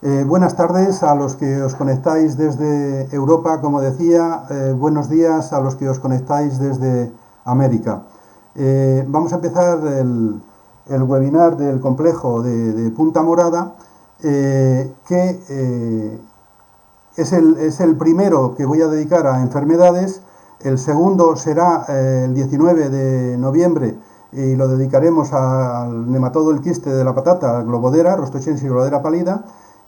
Buenas tardes a los que os conectáis desde Europa, como decía. Buenos días a los que os conectáis desde América. Vamos a empezar el webinar del complejo de Punta Morada, que es el primero que voy a dedicar a enfermedades. El segundo será el 19 de noviembre y lo dedicaremos al nematodo del quiste de la patata, globodera, Rostochensis globodera pálida.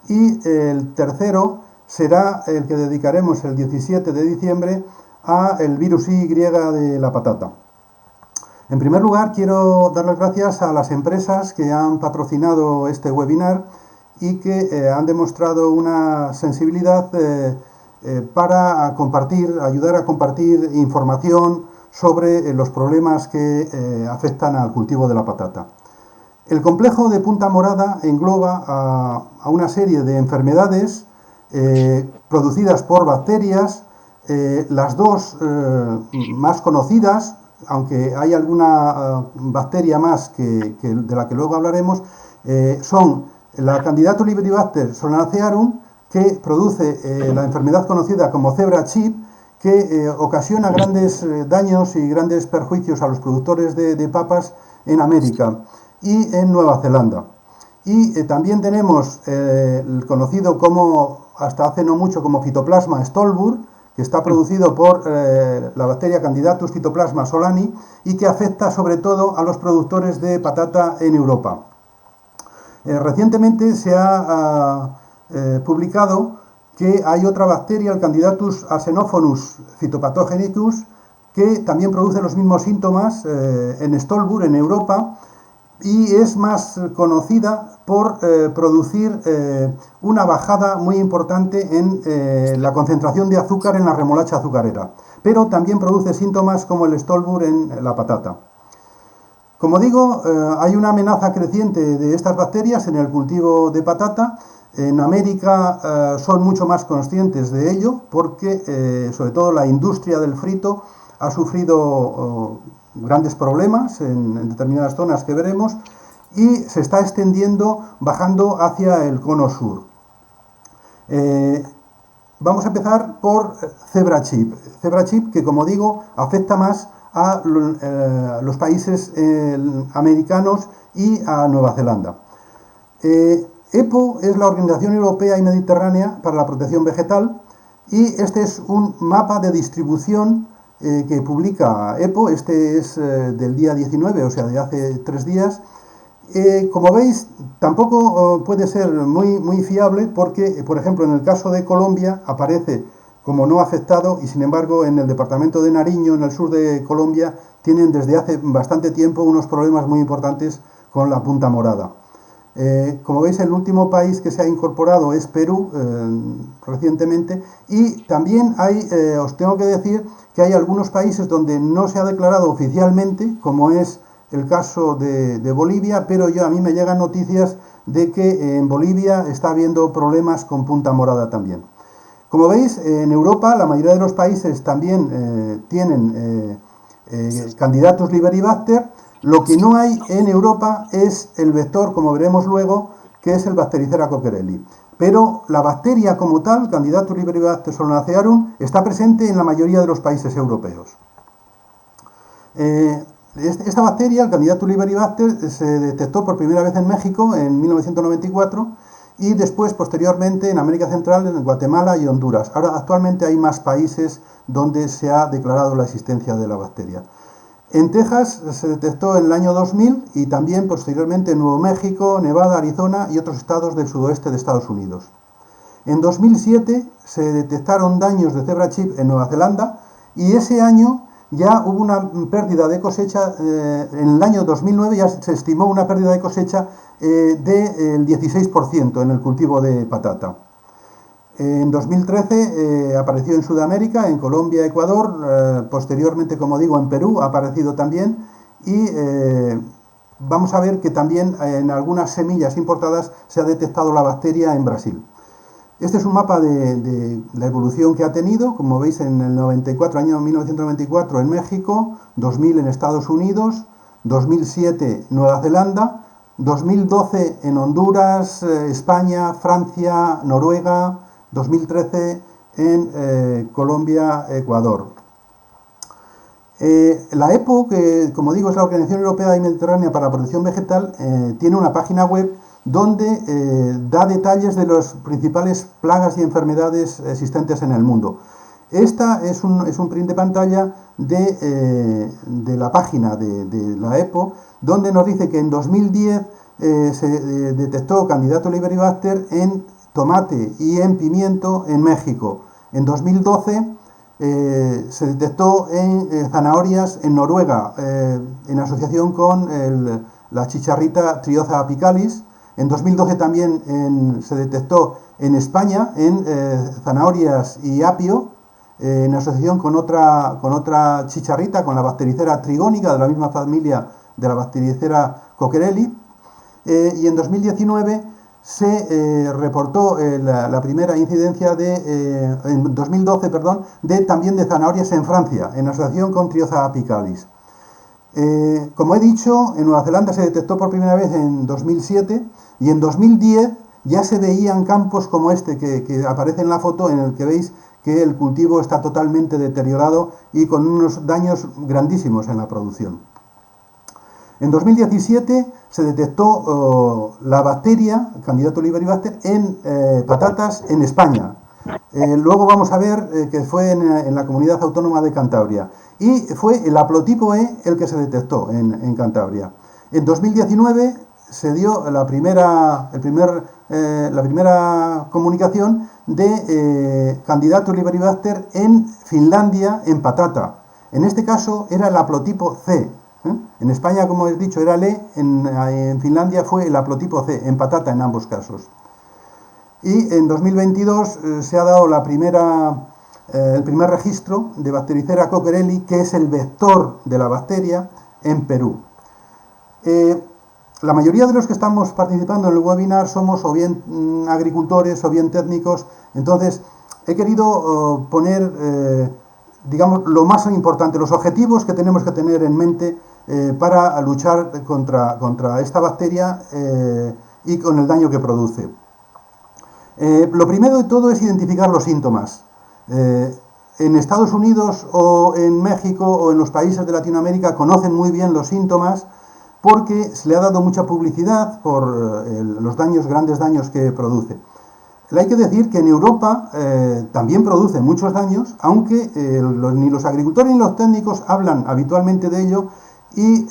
Y el tercero será el que dedicaremos el 17 de diciembre a el virus Y de la patata. En primer lugar, quiero dar las gracias a las empresas que han patrocinado este webinar y que han demostrado una sensibilidad para ayudar a compartir información sobre los problemas que afectan al cultivo de la patata. El complejo de Punta Morada engloba a una serie de enfermedades producidas por bacterias, las dos más conocidas, aunque hay alguna bacteria más de la que luego hablaremos, son la Candidata Liberibacter solanacearum, que produce la enfermedad conocida como cebra chip, que ocasiona grandes daños y grandes perjuicios a los productores de papas en América y en Nueva Zelanda. Y también tenemos el conocido como, hasta hace no mucho, como Phytoplasma stolbur, que está producido por la bacteria Candidatus Phytoplasma solani y que afecta sobre todo a los productores de patata en Europa. Recientemente se ha publicado que hay otra bacteria, el Candidatus arsenophonus phytopathogenicus, que también produce los mismos síntomas en stolbur en Europa, y es más conocida por producir una bajada muy importante en la concentración de azúcar en la remolacha azucarera, pero también produce síntomas como el stolbur en la patata. Como digo, hay una amenaza creciente de estas bacterias en el cultivo de patata. En América son mucho más conscientes de ello porque sobre todo la industria del frito ha sufrido grandes problemas en determinadas zonas que veremos, y se está extendiendo bajando hacia el cono sur. Vamos a empezar por cebra chip. Cebra chip, que como digo afecta más a los países americanos y a Nueva Zelanda. EPO es la Organización Europea y Mediterránea para la Protección Vegetal, y este es un mapa de distribución que publica EPO. Este es del día 19, o sea, de hace 3 días. Como veis, tampoco puede ser muy fiable porque, por ejemplo, en el caso de Colombia aparece como no afectado, y sin embargo en el departamento de Nariño, en el sur de Colombia, tienen desde hace bastante tiempo unos problemas muy importantes con la punta morada. Como veis, el último país que se ha incorporado es Perú recientemente, y también os tengo que decir que hay algunos países donde no se ha declarado oficialmente, como es el caso de Bolivia, pero a mí me llegan noticias de que en Bolivia está habiendo problemas con punta morada también. Como veis, en Europa la mayoría de los países también tienen Candidatus liberibacter. Lo que no hay en Europa es el vector, como veremos luego, que es el Bactericera coquerelli. Pero la bacteria como tal, Candidatus liberibacter solanacearum, está presente en la mayoría de los países europeos. Esta bacteria, el Candidatus liberibacter, se detectó por primera vez en México en 1994 y después, posteriormente, en América Central, en Guatemala y Honduras. Ahora, actualmente hay más países donde se ha declarado la existencia de la bacteria. En Texas se detectó en el año 2000 y también posteriormente en Nuevo México, Nevada, Arizona y otros estados del sudoeste de Estados Unidos. En 2007 se detectaron daños de cebra chip en Nueva Zelanda, y ese año ya hubo una pérdida de cosecha. En el año 2009 ya se estimó una pérdida de cosecha del 16% en el cultivo de patata. En 2013 apareció en Sudamérica, en Colombia, Ecuador, posteriormente, como digo, en Perú ha aparecido también, y vamos a ver que también en algunas semillas importadas se ha detectado la bacteria en Brasil. Este es un mapa de la evolución que ha tenido. Como veis, en el 94, año 1994 en México, 2000 en Estados Unidos, 2007 Nueva Zelanda, 2012 en Honduras, España, Francia, Noruega, 2013 en Colombia, Ecuador. La EPO, que como digo es la Organización Europea y Mediterránea para la Protección Vegetal, tiene una página web donde da detalles de las principales plagas y enfermedades existentes en el mundo. Esta es un print de pantalla de la página de la EPO, donde nos dice que en 2010 se detectó Candida albicans en tomate y en pimiento en México. En 2012 se detectó en zanahorias en Noruega, en asociación con la chicharrita Trioza apicalis. En 2012 también se detectó en España en zanahorias y apio, en asociación con otra chicharrita, con la Bactericera trigónica, de la misma familia de la Bactericera coquerelli. Y en 2019 se reportó la primera incidencia en 2012, perdón, también de zanahorias en Francia, en asociación con Trioza apicalis. Como he dicho, en Nueva Zelanda se detectó por primera vez en 2007 y en 2010 ya se veían campos como este que aparece en la foto, en el que veis que el cultivo está totalmente deteriorado y con unos daños grandísimos en la producción. En 2017 se detectó la bacteria, Candida albicans, en patatas en España. Luego vamos a ver que fue en la comunidad autónoma de Cantabria. Y fue el haplotipo E el que se detectó en Cantabria. En 2019 se dio la primera comunicación de Candida albicans en Finlandia en patata. En este caso era el haplotipo C. En España, como he dicho, era el E, en Finlandia fue el haplotipo C, en patata en ambos casos. Y en 2022 se ha dado el primer registro de Bactericera coquerelli, que es el vector de la bacteria, en Perú. La mayoría de los que estamos participando en el webinar somos o bien agricultores o bien técnicos, entonces he querido poner, digamos, lo más importante, los objetivos que tenemos que tener en mente para luchar contra esta bacteria y con el daño que produce. Lo primero de todo es identificar los síntomas. En Estados Unidos o en México o en los países de Latinoamérica conocen muy bien los síntomas porque se le ha dado mucha publicidad por los grandes daños que produce. Hay que decir que en Europa también produce muchos daños, aunque ni los agricultores ni los técnicos hablan habitualmente de ello y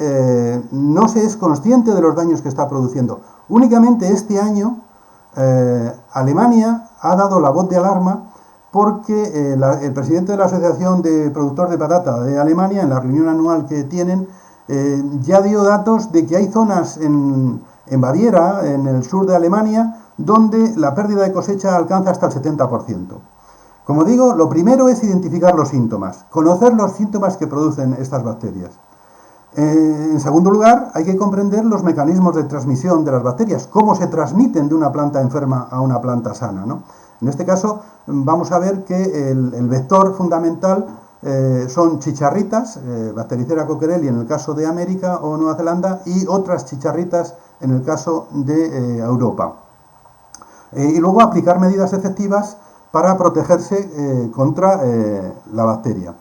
no se es consciente de los daños que está produciendo. Únicamente este año Alemania ha dado la voz de alarma porque el presidente de la Asociación de Productores de Patata de Alemania, en la reunión anual que tienen, ya dio datos de que hay zonas en Baviera, en el sur de Alemania, donde la pérdida de cosecha alcanza hasta el 70%. Como digo, lo primero es identificar los síntomas, conocer los síntomas que producen estas bacterias. En segundo lugar, hay que comprender los mecanismos de transmisión de las bacterias, cómo se transmiten de una planta enferma a una planta sana, ¿no? En este caso, vamos a ver que el vector fundamental son chicharritas, Bactericera coquerelli en el caso de América o Nueva Zelanda, y otras chicharritas en el caso de Europa. Y luego aplicar medidas efectivas para protegerse contra la bacteria.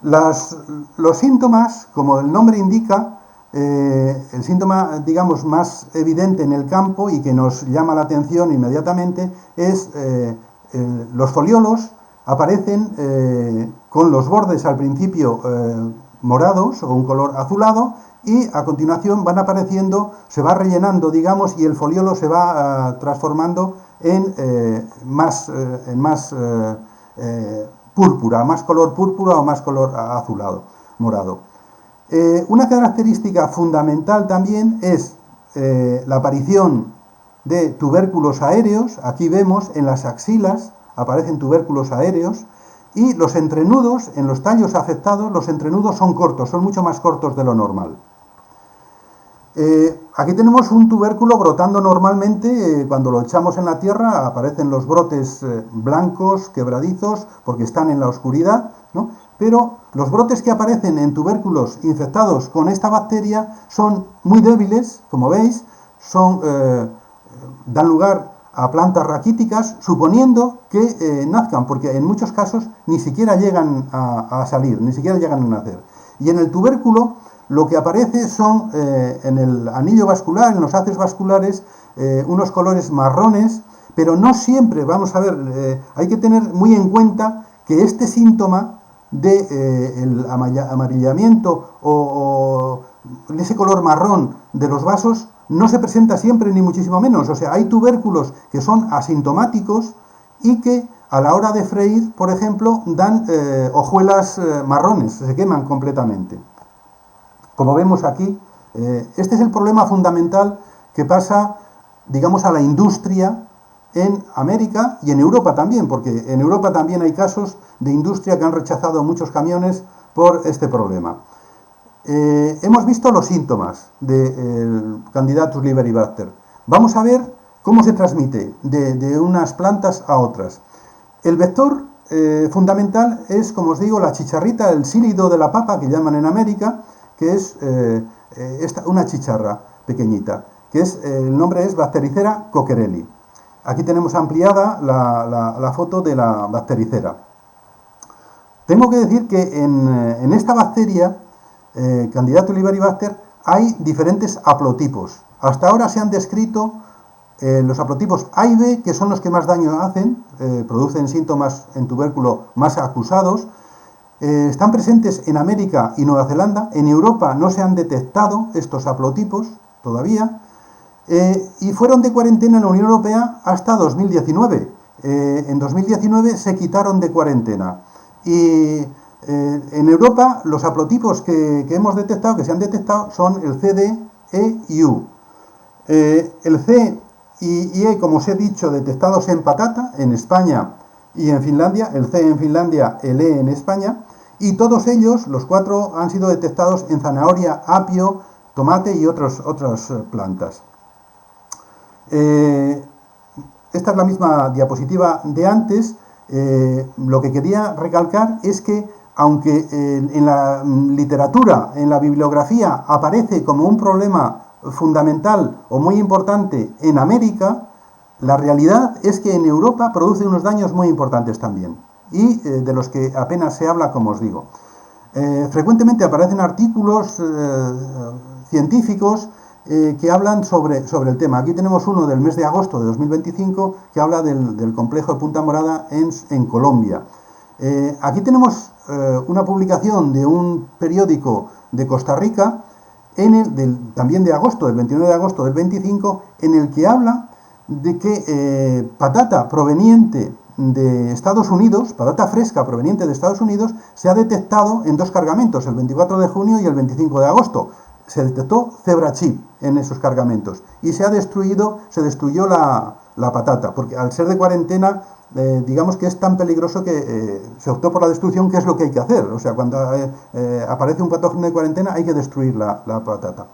Los síntomas, como el nombre indica, el síntoma, digamos, más evidente en el campo y que nos llama la atención inmediatamente es los foliolos aparecen con los bordes al principio morados o un color azulado y a continuación van apareciendo, se va rellenando, digamos, y el foliolo se va transformando en más púrpura, más color púrpura o más color azulado, morado. Una característica fundamental también es la aparición de tubérculos aéreos. Aquí vemos en las axilas aparecen tubérculos aéreos y los entrenudos, en los tallos afectados, los entrenudos son cortos, son mucho más cortos de lo normal. Aquí tenemos un tubérculo brotando normalmente, cuando lo echamos en la tierra aparecen los brotes blancos, quebradizos, porque están en la oscuridad, ¿no? Pero los brotes que aparecen en tubérculos infectados con esta bacteria son muy débiles, como veis, dan lugar a plantas raquíticas, suponiendo que nazcan, porque en muchos casos ni siquiera llegan a salir, ni siquiera llegan a nacer. Y en el tubérculo lo que aparece son, en el anillo vascular, en los haces vasculares, unos colores marrones, pero no siempre, vamos a ver, hay que tener muy en cuenta que este síntoma de el amarillamiento o ese color marrón de los vasos no se presenta siempre, ni muchísimo menos. O sea, hay tubérculos que son asintomáticos y que a la hora de freír, por ejemplo, dan hojuelas marrones, se queman completamente. Como vemos aquí, este es el problema fundamental que pasa, digamos, a la industria en América y en Europa también, porque en Europa también hay casos de industria que han rechazado muchos camiones por este problema. Hemos visto los síntomas del Candidatus liberibacter. Vamos a ver cómo se transmite de unas plantas a otras. El vector fundamental es, como os digo, la chicharrita, el sílido de la papa, que llaman en América, que es una chicharra pequeñita, que el nombre es Bactericera coquerelli. Aquí tenemos ampliada la foto de la bactericera. Tengo que decir que en esta bacteria, Candidatus liberibacter, hay diferentes haplotipos. Hasta ahora se han descrito los haplotipos A y B, que son los que más daño hacen, producen síntomas en tubérculo más acusados. Están presentes en América y Nueva Zelanda. En Europa no se han detectado estos haplotipos todavía. Y fueron de cuarentena en la Unión Europea hasta 2019. En 2019 se quitaron de cuarentena. Y en Europa los haplotipos que hemos detectado, que se han detectado, son el CD, E y U. El C y E, como os he dicho, detectados en patata, en España y en Finlandia, el C en Finlandia, el E en España, y todos ellos, los 4, han sido detectados en zanahoria, apio, tomate y otras plantas. Esta es la misma diapositiva de antes. Lo que quería recalcar es que, aunque en la literatura, en la bibliografía, aparece como un problema fundamental o muy importante en América, la realidad es que en Europa produce unos daños muy importantes también, y de los que apenas se habla, como os digo. Frecuentemente aparecen artículos científicos que hablan sobre el tema. Aquí tenemos uno del mes de agosto de 2025 que habla del complejo de Punta Morada en Colombia. Aquí tenemos una publicación de un periódico de Costa Rica, también de agosto, del 29 de agosto del 25, en el que habla de que patata proveniente de Estados Unidos, patata fresca proveniente de Estados Unidos, se ha detectado en 2 cargamentos, el 24 de junio y el 25 de agosto. Se detectó zebrachip en esos cargamentos y se destruyó la patata, porque al ser de cuarentena, digamos que es tan peligroso que se optó por la destrucción, que es lo que hay que hacer. O sea, cuando aparece un patógeno de cuarentena hay que destruir la patata.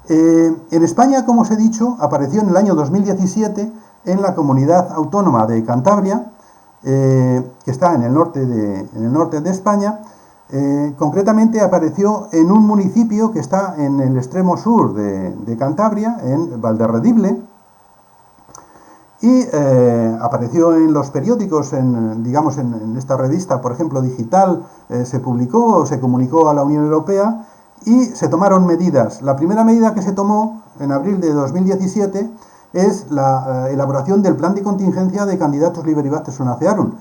En España, como os he dicho, apareció en el año 2017 en la comunidad autónoma de Cantabria, que está en el norte de España. Concretamente apareció en un municipio que está en el extremo sur de Cantabria, en Valderredible, y apareció en los periódicos, en esta revista, por ejemplo, digital, se comunicó a la Unión Europea y se tomaron medidas. La primera medida que se tomó en abril de 2017 es la elaboración del plan de contingencia de Candidatus liberibacter solanacearum,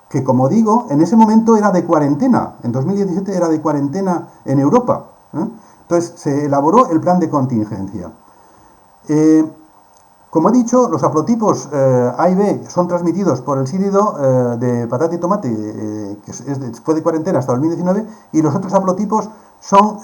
que, como digo, en ese momento era de cuarentena. En 2017 era de cuarentena en Europa. Entonces se elaboró el plan de contingencia. Como he dicho, los haplotipos A y B son transmitidos por el sílido de patata y tomate, que fue de cuarentena hasta 2019, y los otros haplotipos son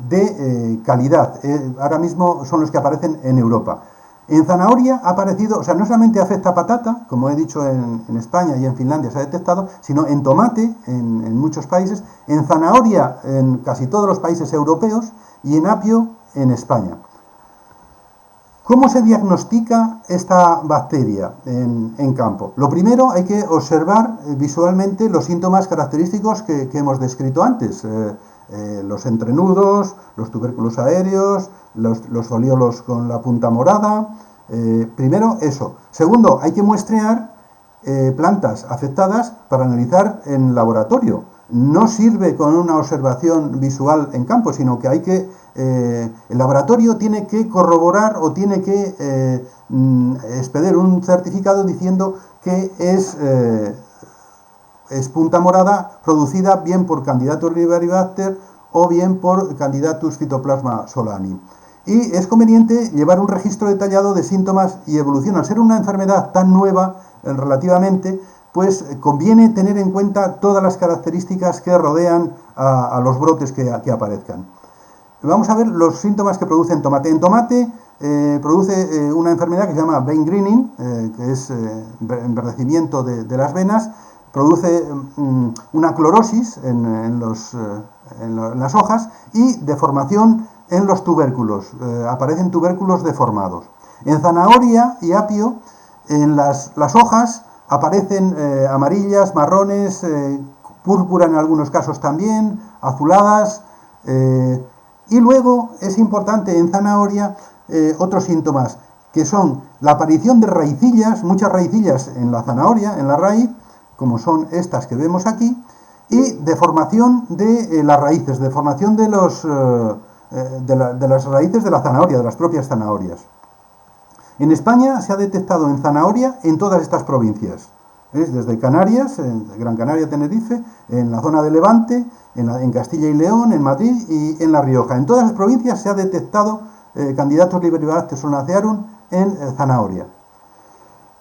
de calidad. Ahora mismo son los que aparecen en Europa. En zanahoria ha aparecido, o sea, no solamente afecta a patata, como he dicho en España y en Finlandia se ha detectado, sino en tomate, en muchos países, en zanahoria en casi todos los países europeos y en apio en España. ¿Cómo se diagnostica esta bacteria en campo? Lo primero, hay que observar visualmente los síntomas característicos que hemos descrito antes. Los entrenudos, los tubérculos aéreos, los foliolos con la punta morada. Primero eso. Segundo, hay que muestrear plantas afectadas para analizar en laboratorio. No sirve con una observación visual en campo, sino que el laboratorio tiene que corroborar o tiene que expedir un certificado diciendo que es punta morada producida bien por Candidatus liberibacter o bien por Candidatus phytoplasma solani. Y es conveniente llevar un registro detallado de síntomas y evolución. Al ser una enfermedad tan nueva relativamente, pues conviene tener en cuenta todas las características que rodean a los brotes que aparezcan. Vamos a ver los síntomas que produce en tomate. En tomate produce una enfermedad que se llama vein greening, que es enverdecimiento de las venas. Produce una clorosis en las hojas y deformación en los tubérculos. Aparecen tubérculos deformados. En zanahoria y apio, en las hojas aparecen amarillas, marrones, púrpura en algunos casos también, azuladas. Y luego es importante en zanahoria otros síntomas, que son la aparición de raicillas, muchas raicillas en la zanahoria, en la raíz, como son estas que vemos aquí, y deformación de las raíces, deformación de las raíces de la zanahoria, de las propias zanahorias. En España se ha detectado en zanahoria en todas estas provincias, desde Canarias, Gran Canaria, Tenerife, en la zona de Levante, en Castilla y León, en Madrid y en La Rioja. En todas las provincias se ha detectado Candidatus liberibacter solanacearum en zanahoria.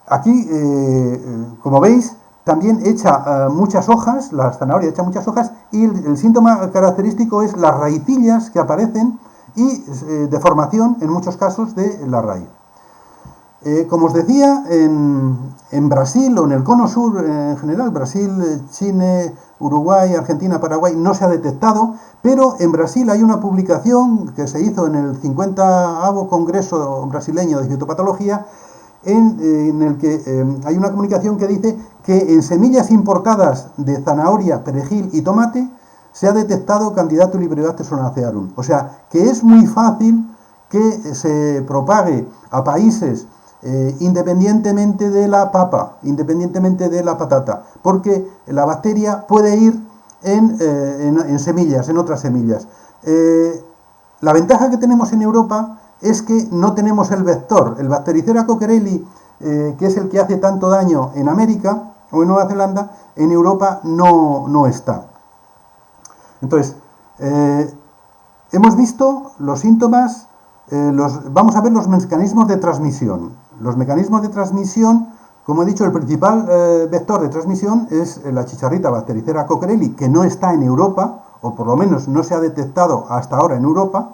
Aquí, como veis, también echa muchas hojas, la zanahoria echa muchas hojas, y el síntoma característico es las raicillas que aparecen y deformación, en muchos casos, de la raíz. Como os decía, en Brasil o en el cono sur en general, Brasil, Chile, Uruguay, Argentina, Paraguay, no se ha detectado, pero en Brasil hay una publicación que se hizo en el 50º Congreso Brasileño de Fitopatología, en el que hay una comunicación que dice que en semillas importadas de zanahoria, perejil y tomate se ha detectado Candidatus liberibacter solanacearum. O sea, que es muy fácil que se propague a países independientemente de la papa, independientemente de la patata, porque la bacteria puede ir en semillas, en otras semillas. La ventaja que tenemos en Europa es que no tenemos el vector. El Bactericera coquerelli, que es el que hace tanto daño en América o en Nueva Zelanda, en Europa no está. Entonces, hemos visto los síntomas, vamos a ver los mecanismos de transmisión. Los mecanismos de transmisión, como he dicho, el principal vector de transmisión es la chicharrita Bactericera coquerelli, que no está en Europa, o por lo menos no se ha detectado hasta ahora en Europa,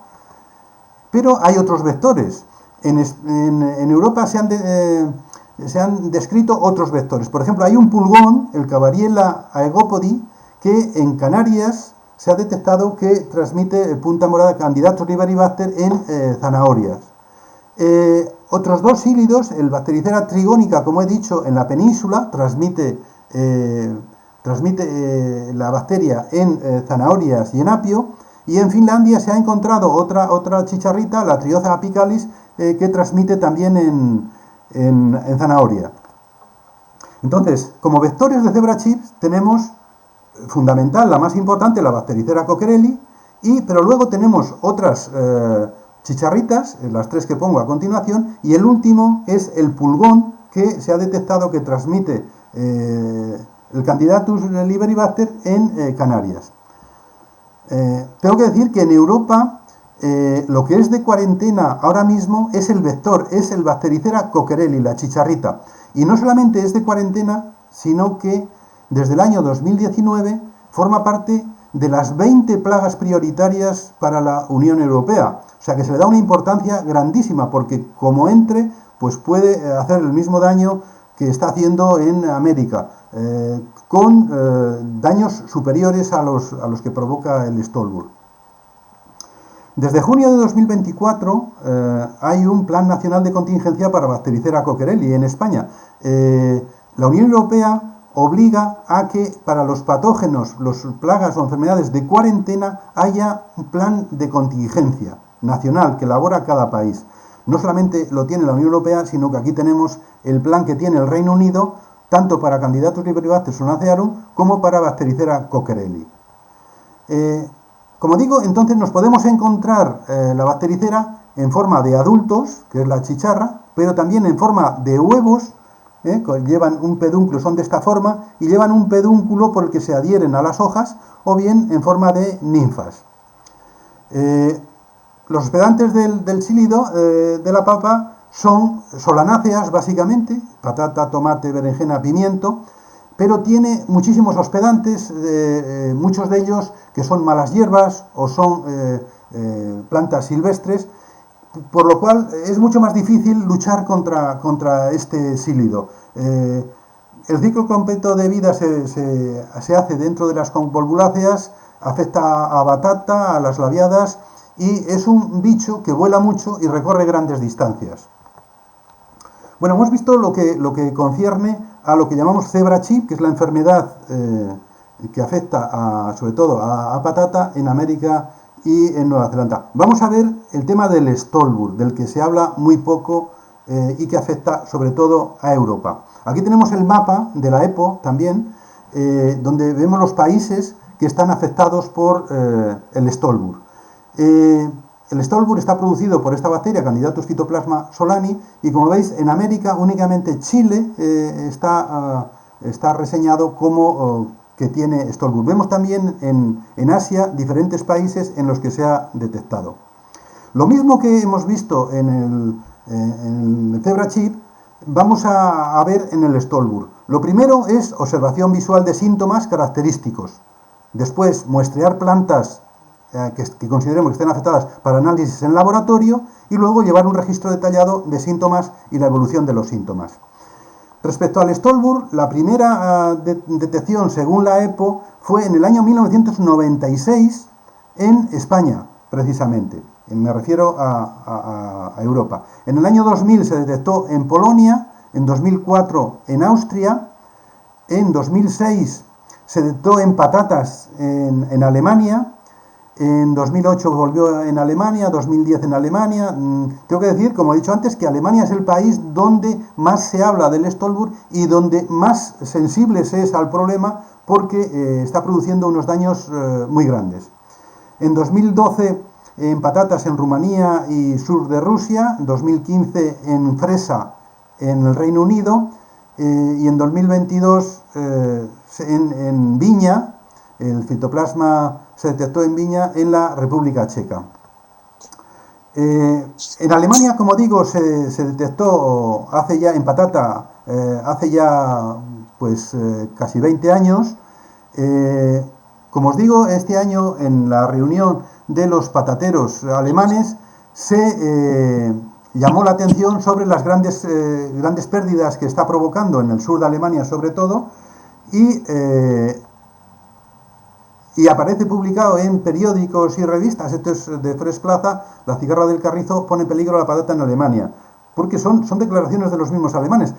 pero hay otros vectores. En Europa se han descrito otros vectores. Por ejemplo, hay un pulgón, el Cavariella aegopodi, que en Canarias se ha detectado que transmite punta morada Candidatus liberibacter en zanahorias. Otros dos sílidos, el Bactericera trigónica, como he dicho, en la península, transmite la bacteria en zanahorias y en apio, y en Finlandia se ha encontrado otra chicharrita, la Trioza apicalis, que transmite también en zanahoria. Entonces, como vectores de zebra chips tenemos fundamental, la más importante, la Bactericera coquerelli, pero luego tenemos otras chicharritas, las tres que pongo a continuación, y el último es el pulgón, que se ha detectado que transmite el Candidatus liberibacter en Canarias. Tengo que decir que en Europa lo que es de cuarentena ahora mismo es el vector, es el Bactericera coquerelli, la chicharrita. Y no solamente es de cuarentena, sino que desde el año 2019 forma parte de las 20 plagas prioritarias para la Unión Europea. O sea que se le da una importancia grandísima, porque como entre, pues puede hacer el mismo daño que está haciendo en América, con daños superiores a los que provoca el Stolbur. Desde junio de 2024 hay un Plan Nacional de Contingencia para Bactericera coquerelli en España. La Unión Europea obliga a que para los patógenos, los plagas o enfermedades de cuarentena haya un plan de contingencia. nacional que elabora cada país. No solamente lo tiene la Unión Europea, sino que aquí tenemos el plan que tiene el Reino Unido, tanto para Candidatus liberibacter solanacearum como para Bactericera coquerelli. Como digo, entonces nos podemos encontrar la bactericera en forma de adultos, que es la chicharra, pero también en forma de huevos, llevan un pedúnculo, son de esta forma, y llevan un pedúnculo por el que se adhieren a las hojas, o bien en forma de ninfas. Los hospedantes del sílido de la papa son solanáceas, básicamente, patata, tomate, berenjena, pimiento, pero tiene muchísimos hospedantes, muchos de ellos que son malas hierbas o son plantas silvestres, por lo cual es mucho más difícil luchar contra este sílido. El ciclo completo de vida se hace dentro de las convolvuláceas, afecta a batata, a las labiadas, y es un bicho que vuela mucho y recorre grandes distancias. Bueno, hemos visto lo que concierne a lo que llamamos zebra chip, que es la enfermedad que afecta sobre todo a patata en América y en Nueva Zelanda. Vamos a ver el tema del Stolbur, del que se habla muy poco y que afecta sobre todo a Europa. Aquí tenemos el mapa de la EPO también, donde vemos los países que están afectados por el Stolbur. El Stolbur está producido por esta bacteria, Candidatus phytoplasma solani, y como veis, en América únicamente Chile está reseñado como que tiene Stolbur. Vemos también en Asia diferentes países en los que se ha detectado. Lo mismo que hemos visto en el zebra chip, vamos a ver en el Stolbur. Lo primero es observación visual de síntomas característicos. Después, muestrear plantas que consideremos que estén afectadas para análisis en laboratorio, y luego llevar un registro detallado de síntomas y la evolución de los síntomas. Respecto al Stolbur, la primera detección según la EPO fue en el año 1996 en España, precisamente. Me refiero a Europa. En el año 2000 se detectó en Polonia, en 2004 en Austria, en 2006 se detectó en patatas en Alemania, en 2008 volvió en Alemania, 2010 en Alemania. Tengo que decir, como he dicho antes, que Alemania es el país donde más se habla del Stolbur y donde más sensible se es al problema, porque está produciendo unos daños muy grandes. En 2012 en patatas en Rumanía y sur de Rusia, en 2015 en fresa en el Reino Unido, y en 2022 en viña. El fitoplasma se detectó en viña en la República Checa. En Alemania, como digo, se detectó hace ya en patata, hace ya pues casi 20 años. Como os digo, este año en la reunión de los patateros alemanes se llamó la atención sobre las grandes pérdidas que está provocando en el sur de Alemania sobre todo, y aparece publicado en periódicos y revistas. Esto es de Fresh Plaza: la cigarra del carrizo pone en peligro la patata en Alemania, porque son declaraciones de los mismos alemanes.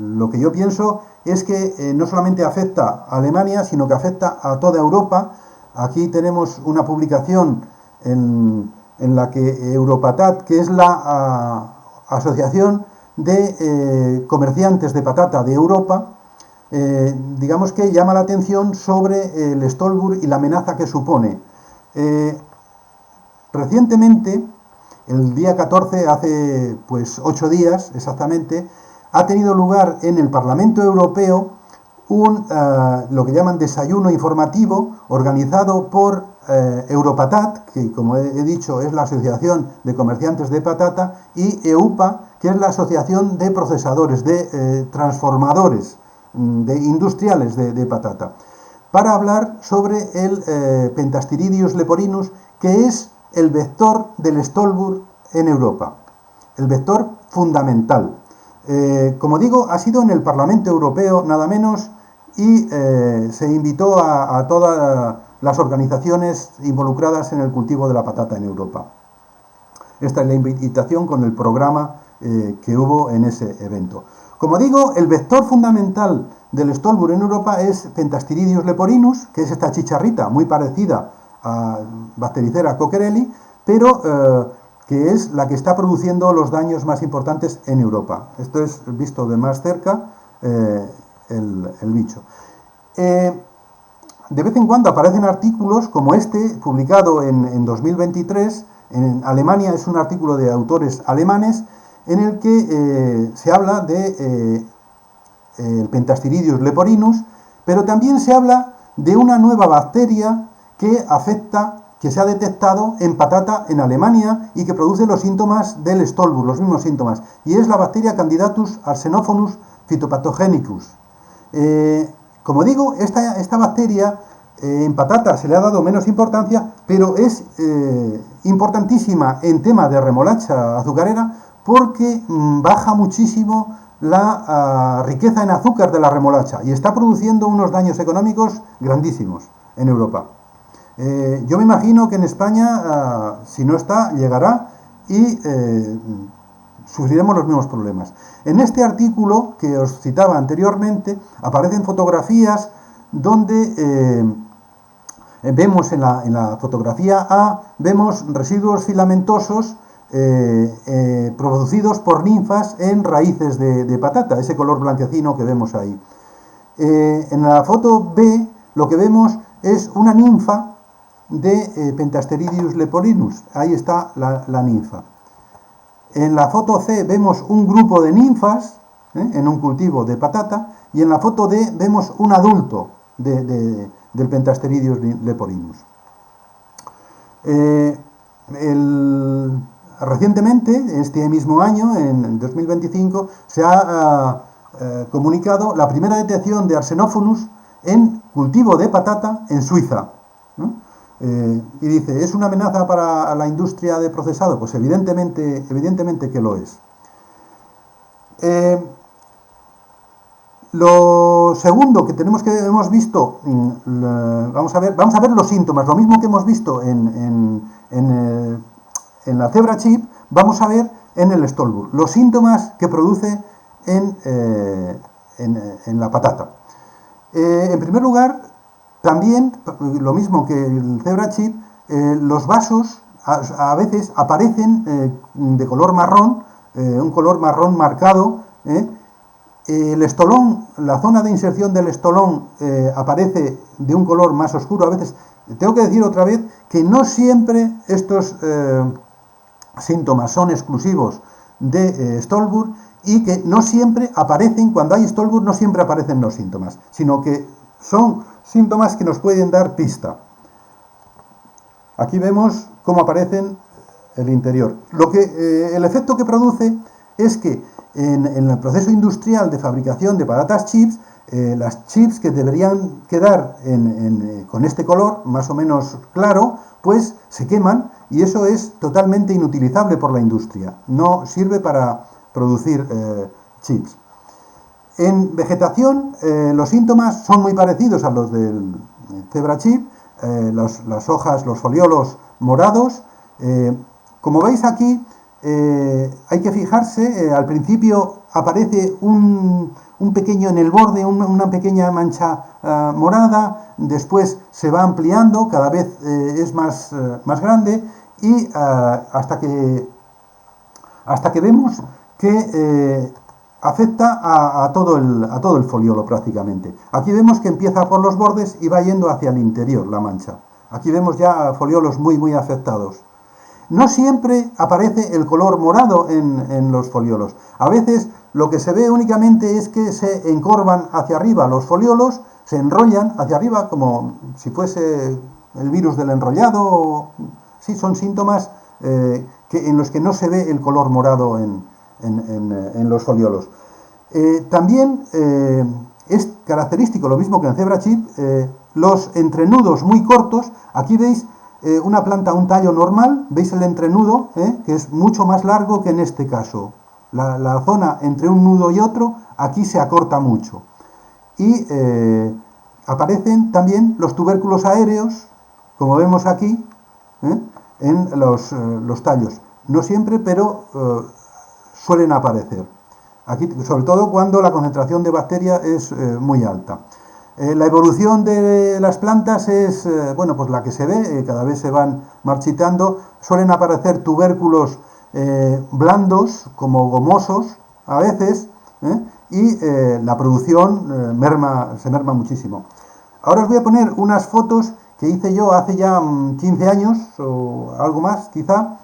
Lo que yo pienso es que no solamente afecta a Alemania, sino que afecta a toda Europa. Aquí tenemos una publicación en la que Europatat, que es la asociación de comerciantes de patata de Europa, digamos que llama la atención sobre el Stolbur y la amenaza que supone. Recientemente, el día 14, hace pues 8 días exactamente, ha tenido lugar en el Parlamento Europeo lo que llaman desayuno informativo, organizado por Europatat, que como he dicho es la Asociación de Comerciantes de Patata, y EUPA, que es la Asociación de Procesadores, de Transformadores, de industriales de patata, para hablar sobre el Pentastiridius leporinus, que es el vector del Stolbur en Europa, el vector fundamental. Como digo, ha sido en el Parlamento Europeo nada menos, y se invitó a todas las organizaciones involucradas en el cultivo de la patata en Europa. Esta es la invitación con el programa que hubo en ese evento. Como digo, el vector fundamental del Stolbur en Europa es Pentastiridius leporinus, que es esta chicharrita muy parecida a Bactericera coquerelli, pero que es la que está produciendo los daños más importantes en Europa. Esto es visto de más cerca el bicho. De vez en cuando aparecen artículos como este, publicado en 2023, en Alemania. Es un artículo de autores alemanes en el que se habla de el Pentastyridius leporinus, pero también se habla de una nueva bacteria que afecta, que se ha detectado en patata en Alemania y que produce los síntomas del Stolbur, los mismos síntomas, y es la bacteria Candidatus arsenophonus phytopathogenicus. Como digo, esta bacteria en patata se le ha dado menos importancia, pero es importantísima en tema de remolacha azucarera porque baja muchísimo la riqueza en azúcar de la remolacha y está produciendo unos daños económicos grandísimos en Europa. Yo me imagino que en España, si no está, llegará y sufriremos los mismos problemas. En este artículo que os citaba anteriormente aparecen fotografías donde vemos en la fotografía A, vemos residuos filamentosos producidos por ninfas en raíces de patata, ese color blanquecino que vemos ahí. En la foto B lo que vemos es una ninfa de Pentastyridius leporinus, ahí está la ninfa. En la foto C vemos un grupo de ninfas en un cultivo de patata, y en la foto D vemos un adulto del Pentastyridius leporinus. Recientemente, este mismo año, en 2025, se ha comunicado la primera detección de Arsenophonus en cultivo de patata en Suiza, ¿no? Y dice, ¿es una amenaza para la industria de procesado? Pues evidentemente que lo es. Lo segundo que hemos visto, vamos a ver los síntomas, lo mismo que hemos visto en la cebra chip, vamos a ver en el Stolbur, los síntomas que produce en la patata. En primer lugar, también, lo mismo que el cebra chip, los vasos a veces aparecen de color marrón, un color marrón marcado. El estolón, la zona de inserción del estolón aparece de un color más oscuro. A veces, tengo que decir otra vez que no siempre estos síntomas son exclusivos de Stolbur, y que no siempre aparecen, cuando hay Stolbur no siempre aparecen los síntomas, sino que son síntomas que nos pueden dar pista. Aquí vemos cómo aparecen el interior. El efecto que produce es que en el proceso industrial de fabricación de patatas chips, las chips que deberían quedar con este color más o menos claro, pues se queman, y eso es totalmente inutilizable por la industria. No sirve para producir chips. En vegetación, los síntomas son muy parecidos a los del cebra chip, las hojas, los foliolos morados. Como veis aquí, hay que fijarse, al principio aparece un pequeño en el borde, una pequeña mancha morada, después se va ampliando, cada vez es más grande, y hasta que vemos que afecta a todo el foliolo prácticamente. Aquí vemos que empieza por los bordes y va yendo hacia el interior la mancha. Aquí vemos ya foliolos muy afectados. No siempre aparece el color morado en los foliolos. A veces lo que se ve únicamente es que se encorvan hacia arriba los foliolos, se enrollan hacia arriba como si fuese el virus del enrollado. Sí, son síntomas en los que no se ve el color morado en los foliolos. También es característico, lo mismo que en cebra chip, los entrenudos muy cortos. Aquí veis una planta, un tallo normal, veis el entrenudo, que es mucho más largo que en este caso. La zona entre un nudo y otro, aquí se acorta mucho. Y aparecen también los tubérculos aéreos, como vemos aquí, en los tallos. No siempre, pero suelen aparecer. Aquí, sobre todo cuando la concentración de bacteria es muy alta. La evolución de las plantas es, bueno, pues la que se ve, cada vez se van marchitando, suelen aparecer tubérculos blandos, como gomosos, a veces, y la producción se merma muchísimo. Ahora os voy a poner unas fotos que hice yo hace ya 15 años, o algo más quizá,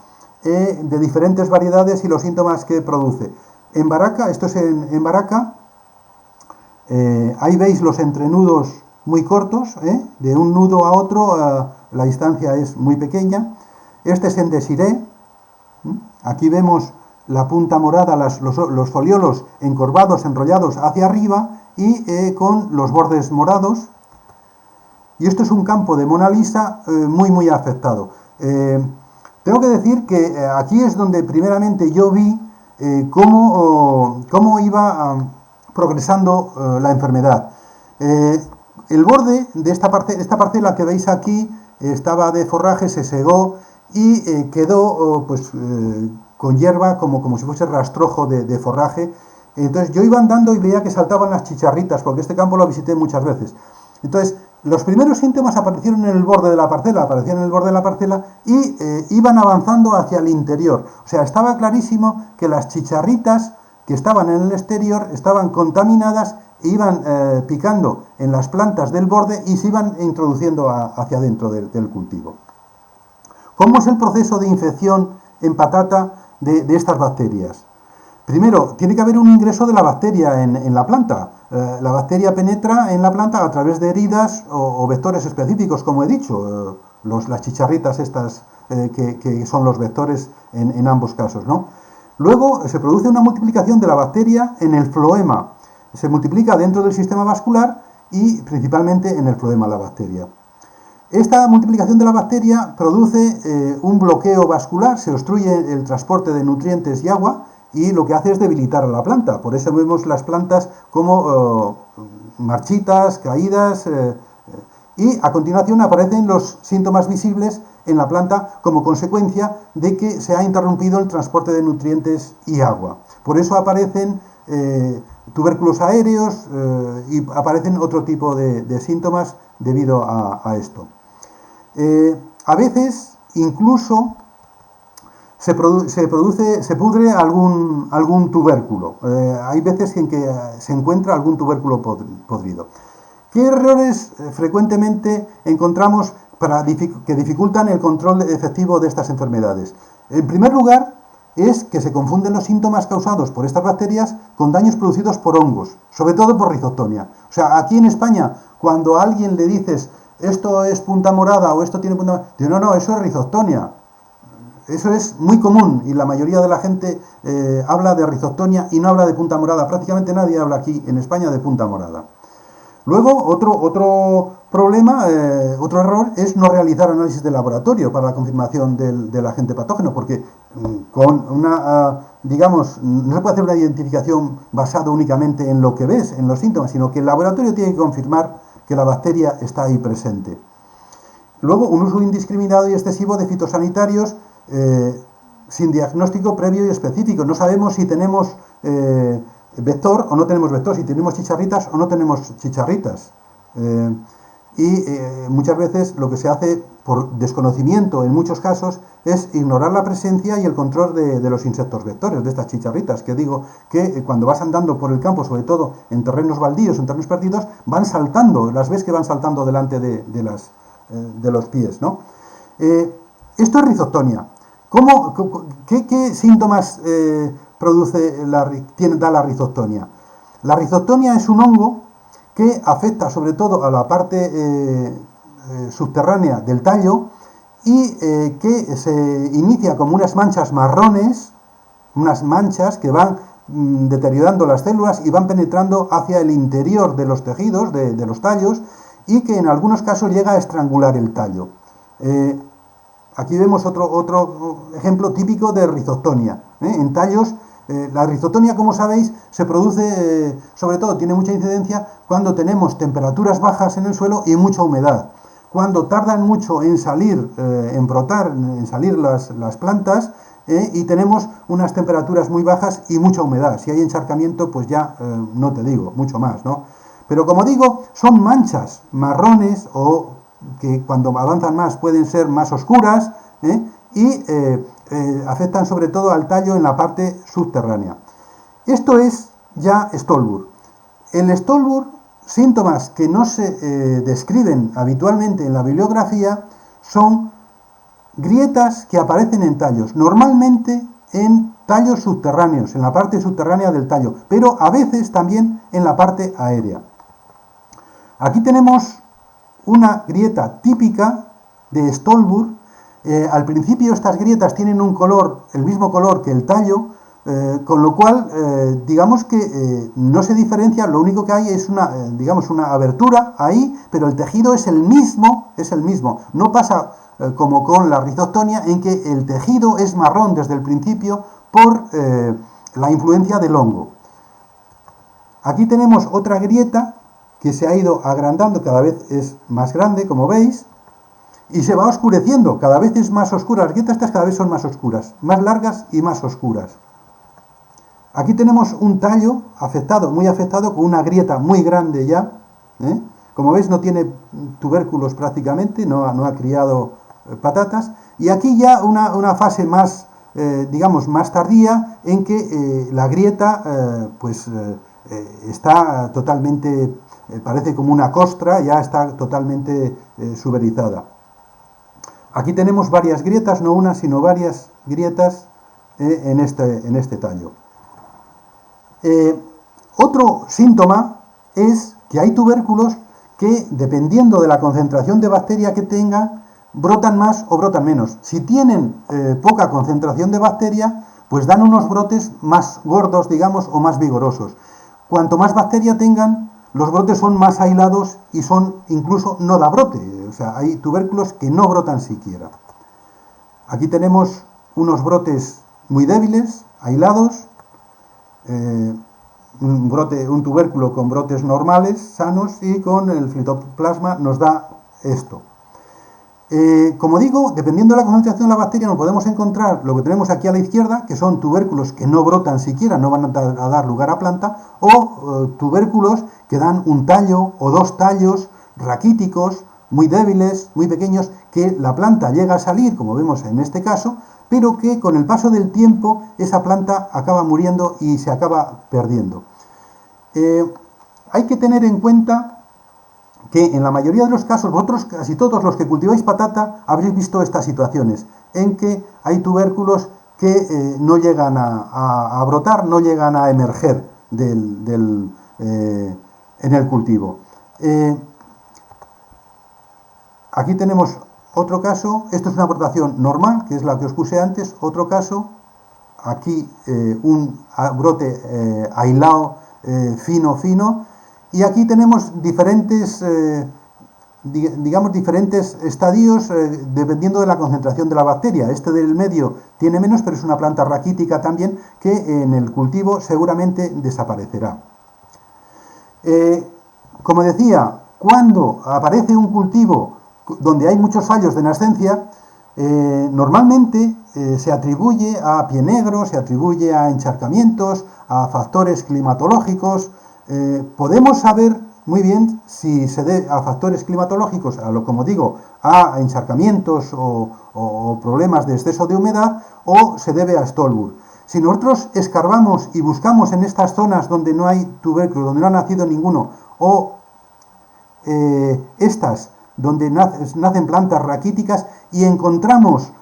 de diferentes variedades y los síntomas que produce. En Baraca, esto es en Baraca, ahí veis los entrenudos muy cortos, de un nudo a otro la distancia es muy pequeña. Este es en Desiré, aquí vemos la punta morada, los foliolos encorvados, enrollados hacia arriba y con los bordes morados. Y esto es un campo de Mona Lisa muy afectado. Tengo que decir que aquí es donde primeramente yo vi cómo iba progresando la enfermedad. El borde de esta parcela que veis aquí estaba de forraje, se segó y quedó con hierba como si fuese rastrojo de forraje. Entonces yo iba andando y veía que saltaban las chicharritas, porque este campo lo visité muchas veces. Entonces, los primeros síntomas aparecieron en el borde de la parcela, y iban avanzando hacia el interior. O sea, estaba clarísimo que las chicharritas que estaban en el exterior estaban contaminadas e iban picando en las plantas del borde y se iban introduciendo hacia adentro del cultivo. ¿Cómo es el proceso de infección en patata de estas bacterias? Primero, tiene que haber un ingreso de la bacteria en la planta. La bacteria penetra en la planta a través de heridas o vectores específicos, como he dicho, las chicharritas estas que son los vectores en ambos casos, ¿no? Luego se produce una multiplicación de la bacteria en el floema. Se multiplica dentro del sistema vascular y principalmente en el floema la bacteria. Esta multiplicación de la bacteria produce un bloqueo vascular, se obstruye el transporte de nutrientes y agua, y lo que hace es debilitar a la planta. Por eso vemos las plantas como marchitas, caídas, y a continuación aparecen los síntomas visibles en la planta como consecuencia de que se ha interrumpido el transporte de nutrientes y agua. Por eso aparecen tubérculos aéreos y aparecen otro tipo de síntomas debido a esto. A veces incluso se pudre algún tubérculo. Hay veces en que se encuentra algún tubérculo podrido. ¿Qué errores frecuentemente encontramos que dificultan el control efectivo de estas enfermedades? En primer lugar, es que se confunden los síntomas causados por estas bacterias con daños producidos por hongos, sobre todo por Rhizoctonia. O sea, aquí en España, cuando a alguien le dices esto es punta morada o esto tiene punta morada, dice, no, eso es Rhizoctonia. Eso es muy común y la mayoría de la gente habla de Rhizoctonia y no habla de punta morada. Prácticamente nadie habla aquí en España de punta morada. Luego, otro problema, otro error es no realizar análisis de laboratorio para la confirmación del agente patógeno, porque con digamos, no se puede hacer una identificación basada únicamente en lo que ves, en los síntomas, sino que el laboratorio tiene que confirmar que la bacteria está ahí presente. Luego, un uso indiscriminado y excesivo de fitosanitarios sin diagnóstico previo y específico. No sabemos si tenemos vector o no tenemos vector, si tenemos chicharritas o no tenemos chicharritas. Muchas veces lo que se hace por desconocimiento en muchos casos es ignorar la presencia y el control de los insectos vectores, de estas chicharritas, que digo que cuando vas andando por el campo, sobre todo en terrenos baldíos, en terrenos perdidos, van saltando, las ves que van saltando delante de los pies, ¿no? Esto es Rhizoctonia. ¿Qué síntomas da la Rhizoctonia? La Rhizoctonia es un hongo que afecta sobre todo a la parte subterránea del tallo y que se inicia como unas manchas marrones, unas manchas que van deteriorando las células y van penetrando hacia el interior de los tejidos, de los tallos, y que en algunos casos llega a estrangular el tallo. Aquí vemos otro ejemplo típico de Rhizoctonia. En tallos, la Rhizoctonia, como sabéis, se produce, sobre todo, tiene mucha incidencia cuando tenemos temperaturas bajas en el suelo y mucha humedad. Cuando tardan mucho en salir, en brotar, en salir las plantas, y tenemos unas temperaturas muy bajas y mucha humedad. Si hay encharcamiento, pues ya no te digo, mucho más, ¿no? Pero como digo, son manchas marrones o que cuando avanzan más pueden ser más oscuras, y afectan sobre todo al tallo en la parte subterránea. Esto es ya Stolbur. El Stolbur, síntomas que no se describen habitualmente en la bibliografía, son grietas que aparecen en tallos, normalmente en tallos subterráneos, en la parte subterránea del tallo, pero a veces también en la parte aérea. Aquí tenemos una grieta típica de Stolbur. Al principio estas grietas tienen un color, el mismo color que el tallo, con lo cual digamos que no se diferencia, lo único que hay es una abertura ahí, pero el tejido es el mismo, no pasa como con la rizoctonia, en que el tejido es marrón desde el principio por la influencia del hongo. Aquí tenemos otra grieta que se ha ido agrandando, cada vez es más grande, como veis, y se va oscureciendo, cada vez es más oscura. Las grietas estas cada vez son más oscuras, más largas y más oscuras. Aquí tenemos un tallo afectado, muy afectado, con una grieta muy grande ya. Como veis, no tiene tubérculos prácticamente, no ha criado patatas. Y aquí ya una fase más, digamos, más tardía, en que la grieta está totalmente, parece como una costra, ya está totalmente suberizada. Aquí tenemos varias grietas, no una, sino varias grietas en este tallo. Otro síntoma es que hay tubérculos que, dependiendo de la concentración de bacteria que tengan, brotan más o brotan menos. Si tienen poca concentración de bacteria, pues dan unos brotes más gordos, digamos, o más vigorosos. Cuanto más bacteria tengan, los brotes son más aislados y son incluso no da brote. O sea, hay tubérculos que no brotan siquiera. Aquí tenemos unos brotes muy débiles, aislados, un tubérculo con brotes normales, sanos, y con el fitoplasma nos da esto. Como digo, dependiendo de la concentración de la bacteria, nos podemos encontrar lo que tenemos aquí a la izquierda, que son tubérculos que no brotan siquiera, no van a dar lugar a planta, o tubérculos que dan un tallo o dos tallos raquíticos, muy débiles, muy pequeños, que la planta llega a salir, como vemos en este caso, pero que con el paso del tiempo esa planta acaba muriendo y se acaba perdiendo. Hay que tener en cuenta que en la mayoría de los casos, vosotros casi todos los que cultiváis patata habréis visto estas situaciones, en que hay tubérculos que no llegan a brotar, no llegan a emerger en el cultivo. Aquí tenemos otro caso, esto es una brotación normal, que es la que os puse antes, otro caso, aquí un brote aislado, fino, y aquí tenemos diferentes, diferentes estadios dependiendo de la concentración de la bacteria. Este del medio tiene menos, pero es una planta raquítica también, que en el cultivo seguramente desaparecerá. Como decía, cuando aparece un cultivo donde hay muchos fallos de nascencia, normalmente se atribuye a pie negro, se atribuye a encharcamientos, a factores climatológicos. Podemos saber muy bien si se debe a factores climatológicos, como digo, a encharcamientos o problemas de exceso de humedad, o se debe a Stolbur. Si nosotros escarbamos y buscamos en estas zonas donde no hay tubérculo, donde no ha nacido ninguno, o estas donde nacen plantas raquíticas, y encontramos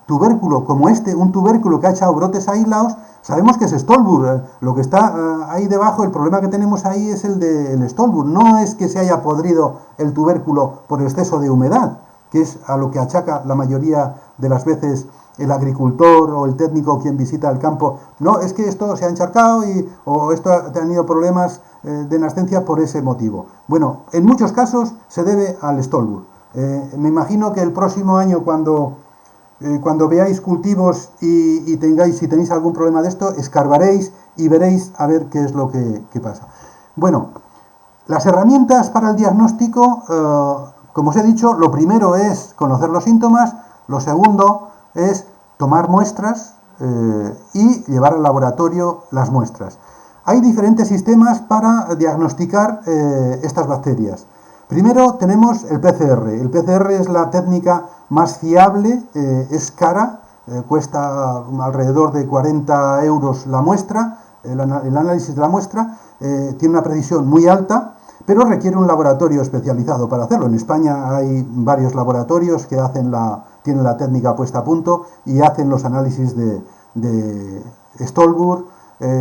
tubérculo como este, un tubérculo que ha echado brotes aislados, sabemos que es Stolbur. Lo que está ahí debajo, el problema que tenemos ahí es el del Stolbur. No es que se haya podrido el tubérculo por exceso de humedad, que es a lo que achaca la mayoría de las veces el agricultor o el técnico quien visita el campo. No, es que esto se ha encharcado o esto ha tenido problemas de nascencia por ese motivo. Bueno, en muchos casos se debe al Stolbur. Me imagino que el próximo año, cuando veáis cultivos y si tenéis algún problema de esto, escarbaréis y veréis a ver qué es lo que pasa. Bueno, las herramientas para el diagnóstico, como os he dicho, lo primero es conocer los síntomas, lo segundo es tomar muestras y llevar al laboratorio las muestras. Hay diferentes sistemas para diagnosticar estas bacterias. Primero tenemos el PCR. El PCR es la técnica más fiable, es cara, cuesta alrededor de 40 euros la muestra, el análisis de la muestra, tiene una precisión muy alta, pero requiere un laboratorio especializado para hacerlo. En España hay varios laboratorios que tienen la técnica puesta a punto y hacen los análisis de Stolbur.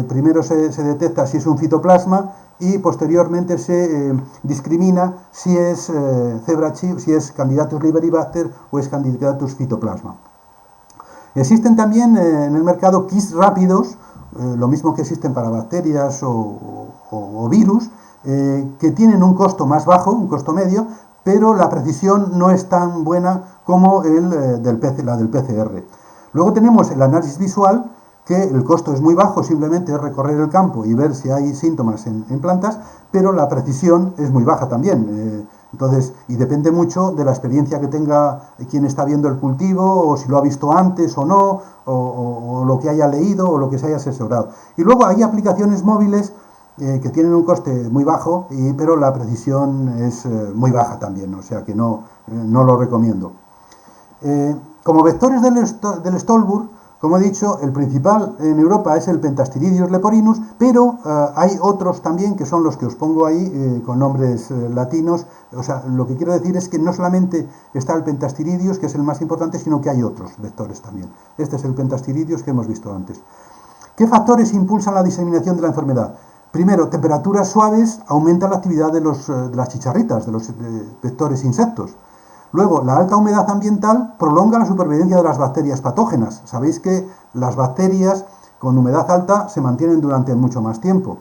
Primero se detecta si es un fitoplasma y posteriormente se discrimina si es Zebrachi, si es Candidatus liberibacter o es Candidatus fitoplasma. Existen también en el mercado kits rápidos, lo mismo que existen para bacterias o virus, que tienen un costo más bajo, un costo medio, pero la precisión no es tan buena como la del PCR. Luego tenemos el análisis visual, que el costo es muy bajo, simplemente es recorrer el campo y ver si hay síntomas en plantas, pero la precisión es muy baja también. Entonces, y depende mucho de la experiencia que tenga quien está viendo el cultivo, o si lo ha visto antes o no, o lo que haya leído, o lo que se haya asesorado. Y luego hay aplicaciones móviles que tienen un coste muy bajo, pero la precisión es muy baja también, o sea que no lo recomiendo. Como vectores del Stolbur, como he dicho, el principal en Europa es el Pentastiridius leporinus, pero hay otros también que son los que os pongo ahí con nombres latinos. O sea, lo que quiero decir es que no solamente está el Pentastiridius, que es el más importante, sino que hay otros vectores también. Este es el Pentastiridius que hemos visto antes. ¿Qué factores impulsan la diseminación de la enfermedad? Primero, temperaturas suaves aumentan la actividad de las chicharritas, de los vectores insectos. Luego, la alta humedad ambiental prolonga la supervivencia de las bacterias patógenas. Sabéis que las bacterias con humedad alta se mantienen durante mucho más tiempo.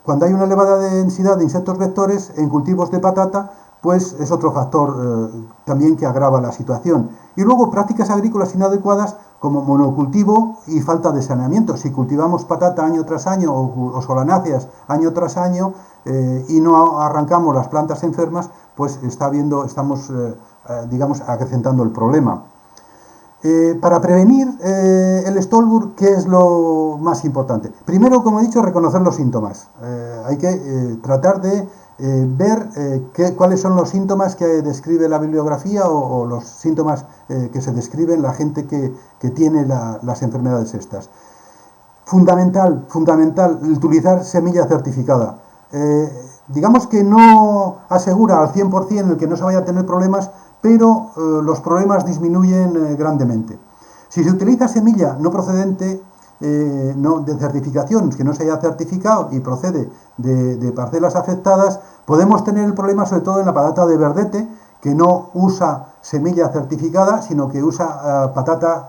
Cuando hay una elevada densidad de insectos vectores en cultivos de patata, pues es otro factor también que agrava la situación. Y luego, prácticas agrícolas inadecuadas como monocultivo y falta de saneamiento. Si cultivamos patata año tras año o solanáceas año tras año y no arrancamos las plantas enfermas, pues estamos digamos, acrecentando el problema. Para prevenir el Stolbur, ¿qué es lo más importante? Primero, como he dicho, reconocer los síntomas. Hay que tratar de ver cuáles son los síntomas que describe la bibliografía o los síntomas que se describen la gente que tiene las enfermedades estas. Fundamental utilizar semilla certificada. Digamos que no asegura al 100% el que no se vaya a tener problemas, pero los problemas disminuyen grandemente. Si se utiliza semilla no procedente, no de certificación, que no se haya certificado y procede de parcelas afectadas, podemos tener el problema sobre todo en la patata de verdete, que no usa semilla certificada, sino que usa patata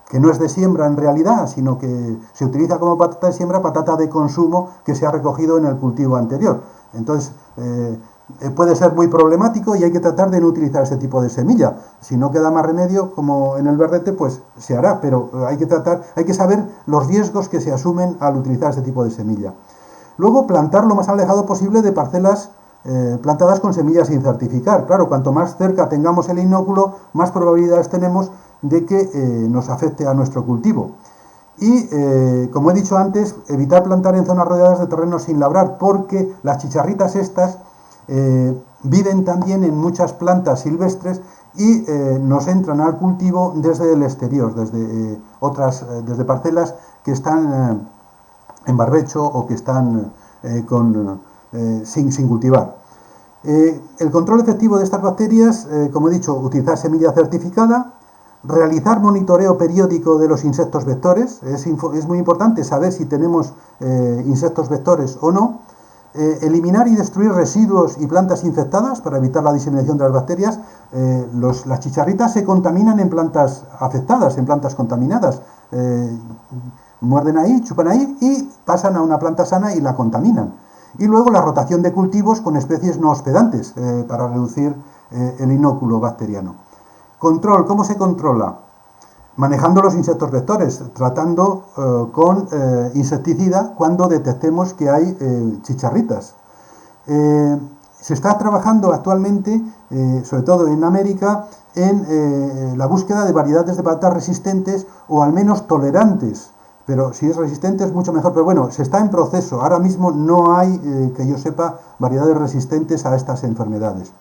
que no es de siembra en realidad, sino que se utiliza como patata de siembra, patata de consumo que se ha recogido en el cultivo anterior. Entonces, puede ser muy problemático y hay que tratar de no utilizar ese tipo de semilla. Si no queda más remedio, como en el verdete, pues se hará, pero hay que saber los riesgos que se asumen al utilizar este tipo de semilla. Luego, plantar lo más alejado posible de parcelas plantadas con semillas sin certificar. Claro, cuanto más cerca tengamos el inóculo, más probabilidades tenemos de que nos afecte a nuestro cultivo. Y, como he dicho antes, evitar plantar en zonas rodeadas de terrenos sin labrar, porque las chicharritas estas viven también en muchas plantas silvestres y nos entran al cultivo desde el exterior, desde parcelas que están en barbecho o que están sin cultivar. El control efectivo de estas bacterias, como he dicho, utilizar semilla certificada, realizar monitoreo periódico de los insectos vectores. Es muy importante saber si tenemos insectos vectores o no. Eliminar y destruir residuos y plantas infectadas para evitar la diseminación de las bacterias. Las chicharritas se contaminan en plantas afectadas, en plantas contaminadas. Muerden ahí, chupan ahí y pasan a una planta sana y la contaminan. Y luego la rotación de cultivos con especies no hospedantes para reducir el inóculo bacteriano. Control, ¿cómo se controla? Manejando los insectos vectores, tratando con insecticida cuando detectemos que hay chicharritas. Se está trabajando actualmente, sobre todo en América, en la búsqueda de variedades de patatas resistentes o al menos tolerantes, pero si es resistente es mucho mejor. Pero bueno, se está en proceso. Ahora mismo no hay, que yo sepa, variedades resistentes a estas enfermedades.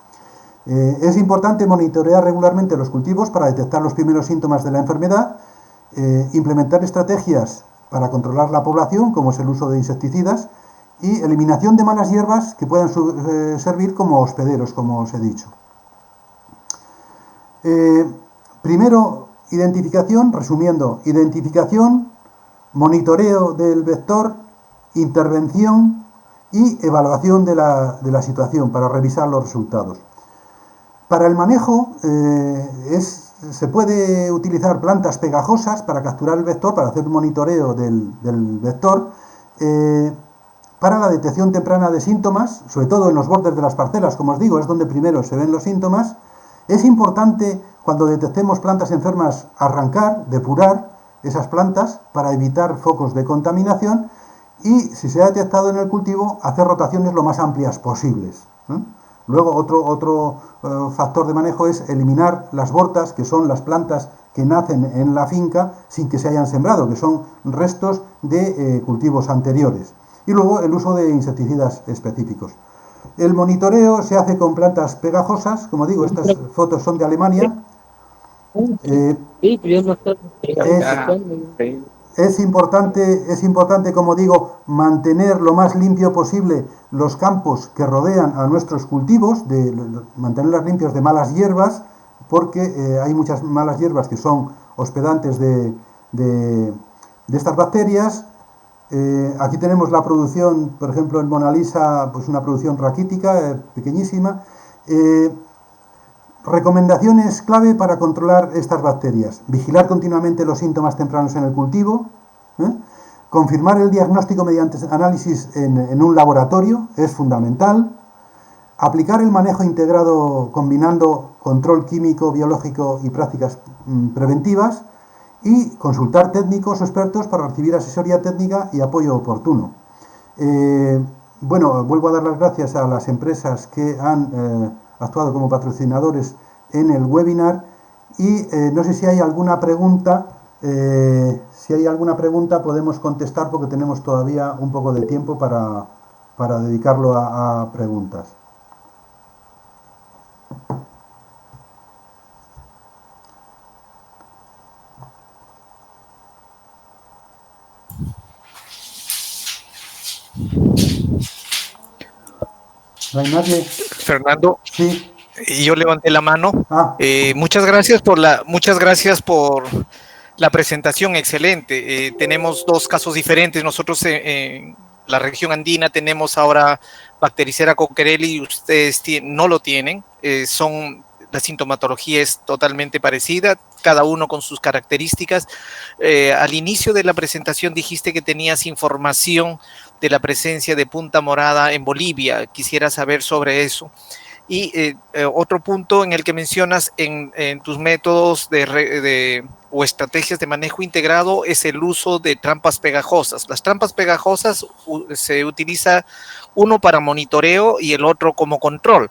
Es importante monitorear regularmente los cultivos para detectar los primeros síntomas de la enfermedad, implementar estrategias para controlar la población, como es el uso de insecticidas, y eliminación de malas hierbas que puedan servir como hospederos, como os he dicho. Primero, identificación, resumiendo, identificación, monitoreo del vector, intervención y evaluación de la situación para revisar los resultados. Para el manejo se puede utilizar plantas pegajosas para capturar el vector, para hacer un monitoreo del vector, para la detección temprana de síntomas, sobre todo en los bordes de las parcelas, como os digo, es donde primero se ven los síntomas. Es importante, cuando detectemos plantas enfermas, arrancar, depurar esas plantas para evitar focos de contaminación y, si se ha detectado en el cultivo, hacer rotaciones lo más amplias posibles. Luego, otro factor de manejo es eliminar las bortas, que son las plantas que nacen en la finca sin que se hayan sembrado, que son restos de cultivos anteriores. Y luego el uso de insecticidas específicos. El monitoreo se hace con plantas pegajosas, como digo, estas fotos son de Alemania. Es importante, como digo, mantener lo más limpio posible los campos que rodean a nuestros cultivos, mantenerlos limpios de malas hierbas, porque hay muchas malas hierbas que son hospedantes de estas bacterias. Aquí tenemos la producción, por ejemplo, en Mona Lisa, pues una producción raquítica, pequeñísima. Recomendaciones clave para controlar estas bacterias: vigilar continuamente los síntomas tempranos en el cultivo, confirmar el diagnóstico mediante análisis en un laboratorio, es fundamental, aplicar el manejo integrado combinando control químico, biológico y prácticas preventivas, y consultar técnicos o expertos para recibir asesoría técnica y apoyo oportuno. Bueno, vuelvo a dar las gracias a las empresas que han actuado como patrocinadores en el webinar y no sé si hay alguna pregunta. Si hay alguna pregunta podemos contestar, porque tenemos todavía un poco de tiempo para dedicarlo a preguntas. ¿No hay nadie? Fernando, sí. Yo levanté la mano. Muchas gracias por la presentación, excelente. Tenemos dos casos diferentes. Nosotros en la región andina tenemos ahora Bactericera coquerelli y ustedes no lo tienen. La sintomatología es totalmente parecida, cada uno con sus características. Al inicio de la presentación dijiste que tenías información de la presencia de punta morada en Bolivia. Quisiera saber sobre eso. Y otro punto en el que mencionas en tus métodos o estrategias de manejo integrado es el uso de trampas pegajosas. Las trampas pegajosas se utiliza uno para monitoreo y el otro como control.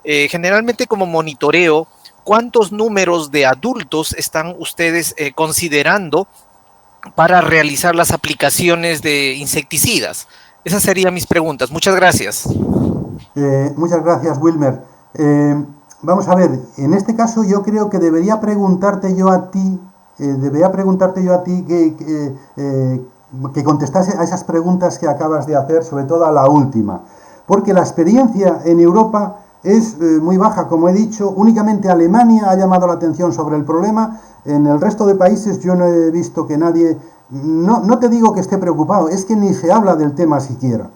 Generalmente como monitoreo, ¿cuántos números de adultos están ustedes considerando para realizar las aplicaciones de insecticidas? Esas serían mis preguntas. Muchas gracias. Muchas gracias, Wilmer. Vamos a ver, en este caso yo creo que debería preguntarte yo a ti que contestase a esas preguntas que acabas de hacer, sobre todo a la última, porque la experiencia en Europa es muy baja, como he dicho. Únicamente Alemania ha llamado la atención sobre el problema. En el resto de países yo no he visto que nadie, no te digo que esté preocupado, es que ni se habla del tema siquiera.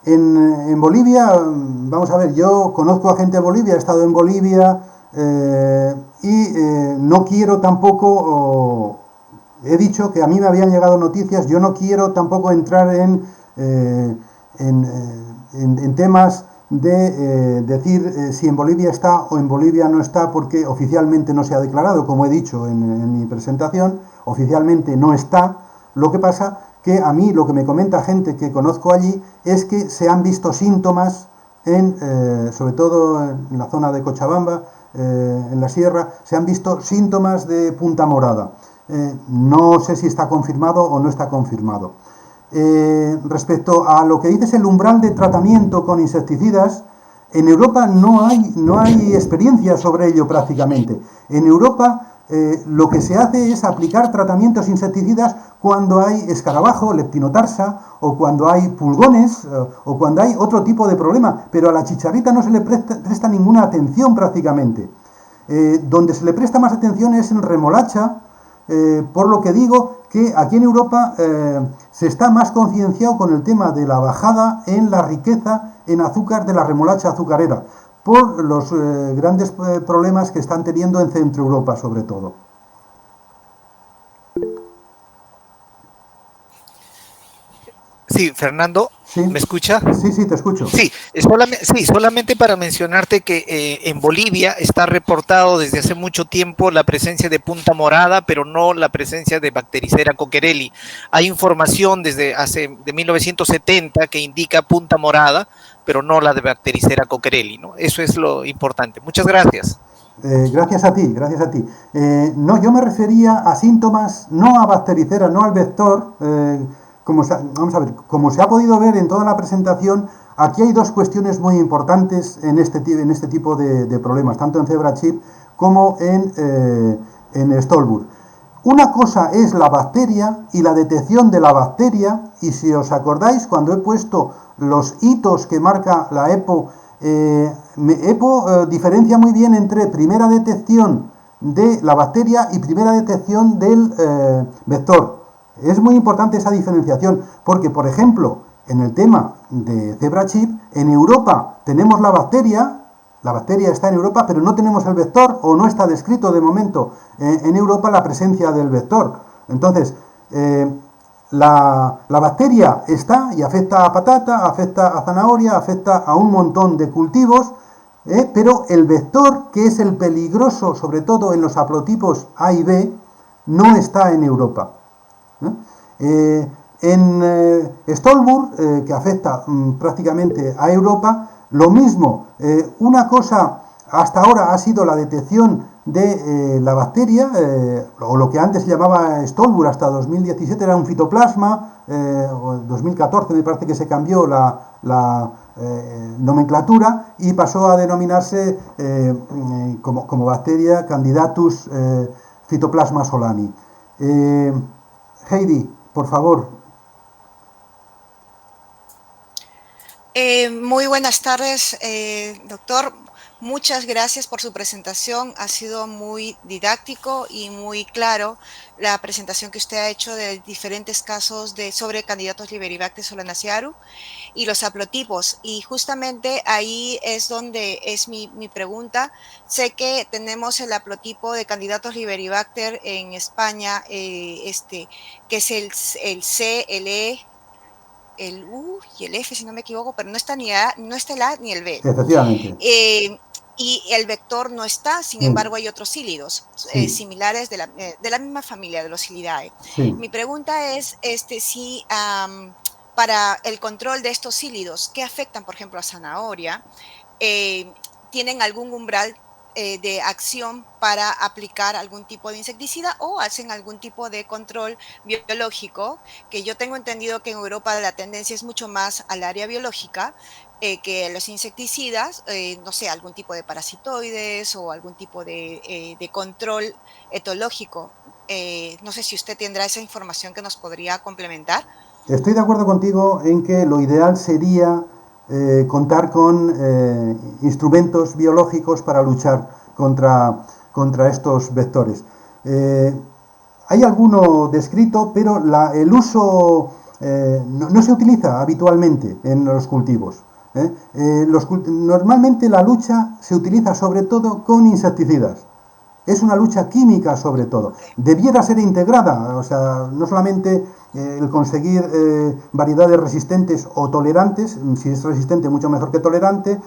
En Bolivia, vamos a ver, yo conozco a gente de Bolivia, he estado en Bolivia no quiero tampoco, he dicho que a mí me habían llegado noticias, yo no quiero tampoco entrar en temas de decir si en Bolivia está o en Bolivia no está, porque oficialmente no se ha declarado, como he dicho en mi presentación, oficialmente no está. Lo que pasa que a mí lo que me comenta gente que conozco allí es que se han visto síntomas, sobre todo en la zona de Cochabamba, en la sierra, se han visto síntomas de punta morada. No sé si está confirmado o no está confirmado. Respecto a lo que dices, el umbral de tratamiento con insecticidas, en Europa no hay experiencia sobre ello prácticamente. En Europa lo que se hace es aplicar tratamientos insecticidas cuando hay escarabajo, leptinotarsa, o cuando hay pulgones, o cuando hay otro tipo de problema, pero a la chicharrita no se le presta ninguna atención prácticamente. Donde se le presta más atención es en remolacha, por lo que digo que aquí en Europa se está más concienciado con el tema de la bajada en la riqueza en azúcar de la remolacha azucarera, por los grandes problemas que están teniendo en Centro Europa, sobre todo. Sí, Fernando, ¿Sí? ¿me escucha? Sí, te escucho. Sí, solamente para mencionarte que en Bolivia está reportado desde hace mucho tiempo la presencia de punta morada, pero no la presencia de Bactericera coquerelli. Hay información de 1970 que indica punta morada, pero no la de Bactericera coquerelli, ¿no? Eso es lo importante. Muchas gracias. Gracias a ti, gracias a ti. No, yo me refería a síntomas, no a Bactericera, no al vector. Vamos a ver, como se ha podido ver en toda la presentación, aquí hay dos cuestiones muy importantes en este tipo de problemas, tanto en Zebra Chip como en Stolbur. Una cosa es la bacteria y la detección de la bacteria, y si os acordáis, cuando he puesto los hitos que marca la EPO, EPO diferencia muy bien entre primera detección de la bacteria y primera detección del vector. Es muy importante esa diferenciación, porque, por ejemplo, en el tema de Zebra Chip, en Europa tenemos la bacteria está en Europa, pero no tenemos el vector, o no está descrito de momento en Europa la presencia del vector. Entonces, la bacteria está y afecta a patata, afecta a zanahoria, afecta a un montón de cultivos, pero el vector, que es el peligroso, sobre todo en los haplotipos A y B, no está en Europa. En Stolbur, que afecta prácticamente a Europa, lo mismo. Una cosa hasta ahora ha sido la detección de la bacteria, o lo que antes se llamaba Stolbur hasta 2017 era un fitoplasma, o 2014 me parece que se cambió la nomenclatura y pasó a denominarse como bacteria Candidatus Phytoplasma solani. Heidi, por favor. Muy buenas tardes, doctor. Muchas gracias por su presentación. Ha sido muy didáctico y muy claro la presentación que usted ha hecho de diferentes casos sobre candidatos Liberibacter solanacearum y los haplotipos. Y justamente ahí es donde es mi pregunta. Sé que tenemos el haplotipo de candidatos Liberibacter en España, que es el C, el E, el U y el F, si no me equivoco, pero no está el A ni el B. Efectivamente. Y el vector no está, sin embargo hay otros cílidos similares de la misma familia de los Cilidae. Sí. Mi pregunta es si para el control de estos cílidos que afectan, por ejemplo, a zanahoria, tienen algún umbral de acción para aplicar algún tipo de insecticida o hacen algún tipo de control biológico, que yo tengo entendido que en Europa la tendencia es mucho más al área biológica que los insecticidas, no sé, algún tipo de parasitoides o algún tipo de control etológico. No sé si usted tendrá esa información que nos podría complementar. Estoy de acuerdo contigo en que lo ideal sería contar con instrumentos biológicos para luchar contra estos vectores. Hay alguno descrito, pero el uso no se utiliza habitualmente en los cultivos. Normalmente la lucha se utiliza sobre todo con insecticidas. Es una lucha química sobre todo. Debiera ser integrada, o sea, no solamente el conseguir variedades resistentes o tolerantes, si es resistente mucho mejor que tolerante,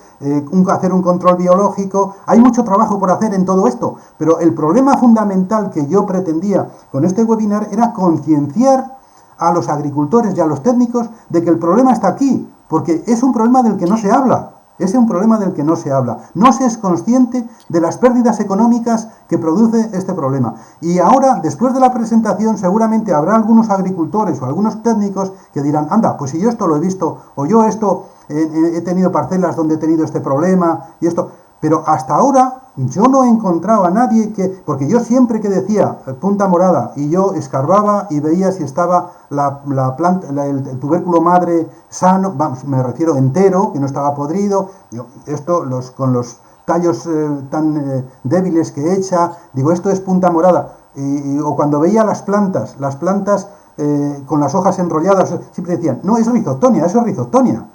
hacer un control biológico. Hay mucho trabajo por hacer en todo esto, pero el problema fundamental que yo pretendía con este webinar era concienciar a los agricultores y a los técnicos de que el problema está aquí, porque es un problema del que no se habla. Ese es un problema del que no se habla. No se es consciente de las pérdidas económicas que produce este problema. Y ahora, después de la presentación, seguramente habrá algunos agricultores o algunos técnicos que dirán, anda, pues si yo esto lo he visto, o yo esto he tenido parcelas donde he tenido este problema, y esto. Pero hasta ahora yo no he encontrado a nadie que... Porque yo siempre que decía punta morada y yo escarbaba y veía si estaba la planta, el tubérculo madre sano, vamos, me refiero entero, que no estaba podrido, esto con los tallos tan débiles que echa, digo, esto es punta morada. O cuando veía las plantas con las hojas enrolladas, siempre decían, no, es rizoctonia, eso es rizoctonia.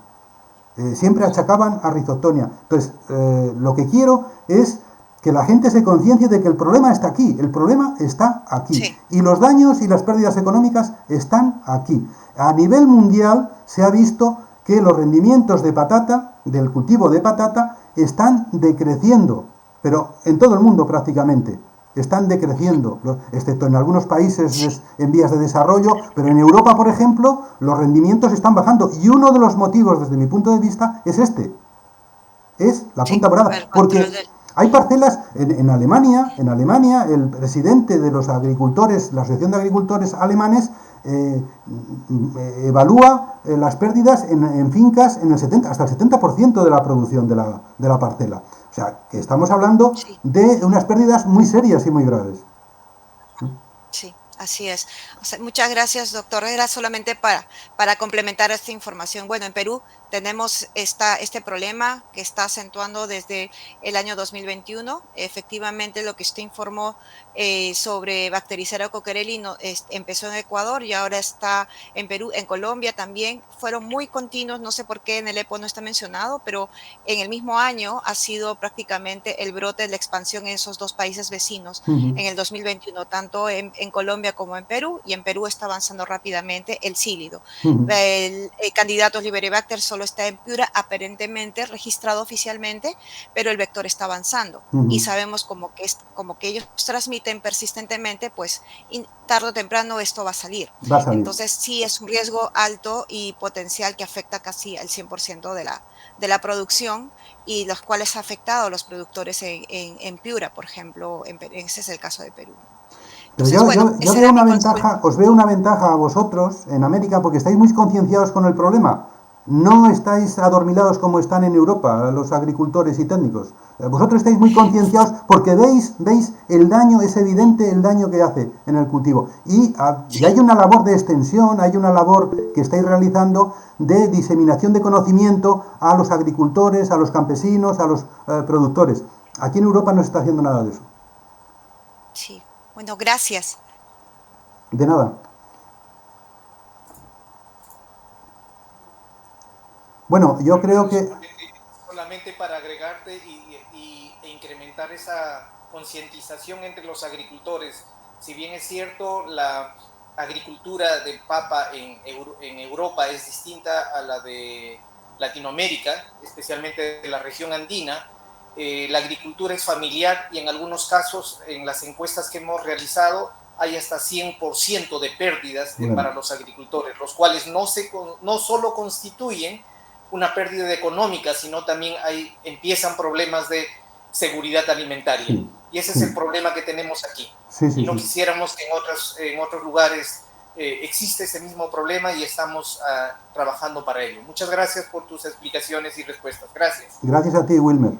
Siempre achacaban a rizoctonia. Entonces, lo que quiero es que la gente se conciencie de que el problema está aquí, el problema está aquí. Sí. Y los daños y las pérdidas económicas están aquí. A nivel mundial se ha visto que los rendimientos de patata, del cultivo de patata, están decreciendo, pero en todo el mundo prácticamente. Están decreciendo, excepto en algunos países en vías de desarrollo, pero en Europa, por ejemplo, los rendimientos están bajando. Y uno de los motivos, desde mi punto de vista, es es la punta morada. Porque hay parcelas en Alemania, el presidente de los agricultores, la Asociación de Agricultores Alemanes, evalúa las pérdidas en fincas en hasta el 70% de la producción de la parcela. O sea, que estamos hablando de unas pérdidas muy serias y muy graves. Sí, así es. O sea, muchas gracias, doctor. Era solamente para complementar esta información. Bueno, en Perú tenemos este problema que está acentuando desde el año 2021. Efectivamente, lo que usted informó sobre Bactericera coquerelli empezó en Ecuador y ahora está en Perú, en Colombia también. Fueron muy continuos, no sé por qué en el EPO no está mencionado, pero en el mismo año ha sido prácticamente el brote, la expansión en esos dos países vecinos en el 2021, tanto en Colombia como en Perú, y en Perú está avanzando rápidamente el sílido. El candidato Liberibacter solo está en Piura, aparentemente registrado oficialmente, pero el vector está avanzando y sabemos como que ellos transmiten persistentemente, pues tarde o temprano esto va a salir. Entonces sí es un riesgo alto y potencial que afecta casi al 100% de la producción, y los cuales ha afectado a los productores en Piura, por ejemplo, ese es el caso de Perú. Entonces, pero yo veo una ventaja, os veo una ventaja a vosotros en América porque estáis muy concienciados con el problema. No estáis adormilados como están en Europa los agricultores y técnicos. Vosotros estáis muy concienciados porque veis el daño, es evidente el daño que hace en el cultivo. Y hay una labor de extensión, hay una labor que estáis realizando de diseminación de conocimiento a los agricultores, a los campesinos, a los productores. Aquí en Europa no se está haciendo nada de eso. Sí, bueno, gracias. De nada. Bueno, yo creo que... Solamente para agregarte e incrementar esa concientización entre los agricultores. Si bien es cierto, la agricultura del papa en Europa es distinta a la de Latinoamérica, especialmente de la región andina, la agricultura es familiar y en algunos casos, en las encuestas que hemos realizado, hay hasta 100% de pérdidas para los agricultores, los cuales no solo constituyen una pérdida económica, sino también empiezan problemas de seguridad alimentaria. Sí, y ese es el problema que tenemos aquí. Y no quisiéramos que en otros lugares existe ese mismo problema y estamos trabajando para ello. Muchas gracias por tus explicaciones y respuestas. Gracias. Gracias a ti, Wilmer.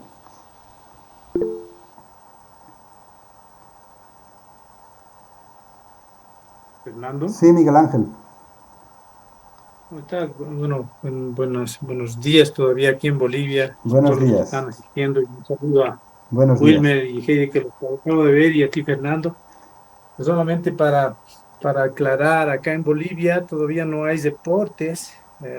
Fernando. Sí, Miguel Ángel. ¿Cómo estás? Bueno, buenos días todavía aquí en Bolivia. Buenos días. Los que están asistiendo, y un saludo a días. Wilmer y Heidi, que los acabo de ver, y a ti, Fernando. Pues solamente para aclarar, acá en Bolivia todavía no hay reportes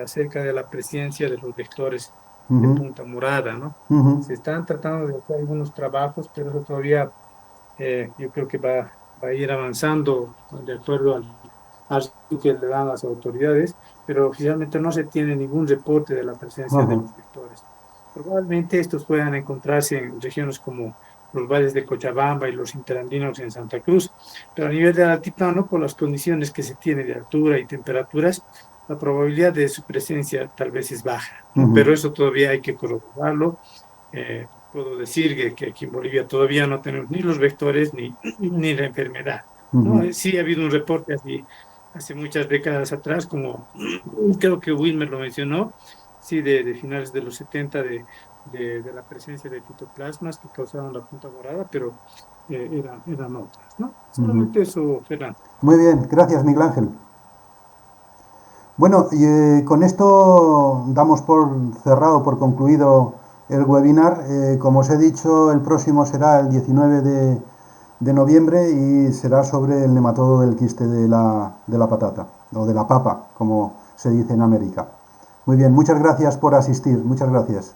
acerca de la presencia de los vectores de punta morada, ¿no? Se están tratando de hacer algunos trabajos, pero eso todavía yo creo que va a ir avanzando de acuerdo al que le dan las autoridades, pero oficialmente no se tiene ningún reporte de la presencia de los vectores. Probablemente estos puedan encontrarse en regiones como los valles de Cochabamba y los interandinos en Santa Cruz, pero a nivel del altiplano, por las condiciones que se tiene de altura y temperaturas, la probabilidad de su presencia tal vez es baja, ¿no? Ujú. Pero eso todavía hay que corroborarlo. Puedo decir que aquí en Bolivia todavía no tenemos ni los vectores ni la enfermedad, ¿no? Ujú. Sí ha habido un reporte hace muchas décadas atrás, como creo que Wilmer lo mencionó, sí, de finales de los 70 de la presencia de fitoplasmas que causaban la punta morada, pero eran otras, ¿no? Ujú. Solamente eso, Fernando. Muy bien, gracias Miguel Ángel. Bueno, y con esto damos por cerrado, por concluido el webinar. Como os he dicho, el próximo será el 19 de noviembre y será sobre el nematodo del quiste de la patata, o de la papa, como se dice en América. Muy bien, muchas gracias por asistir, muchas gracias.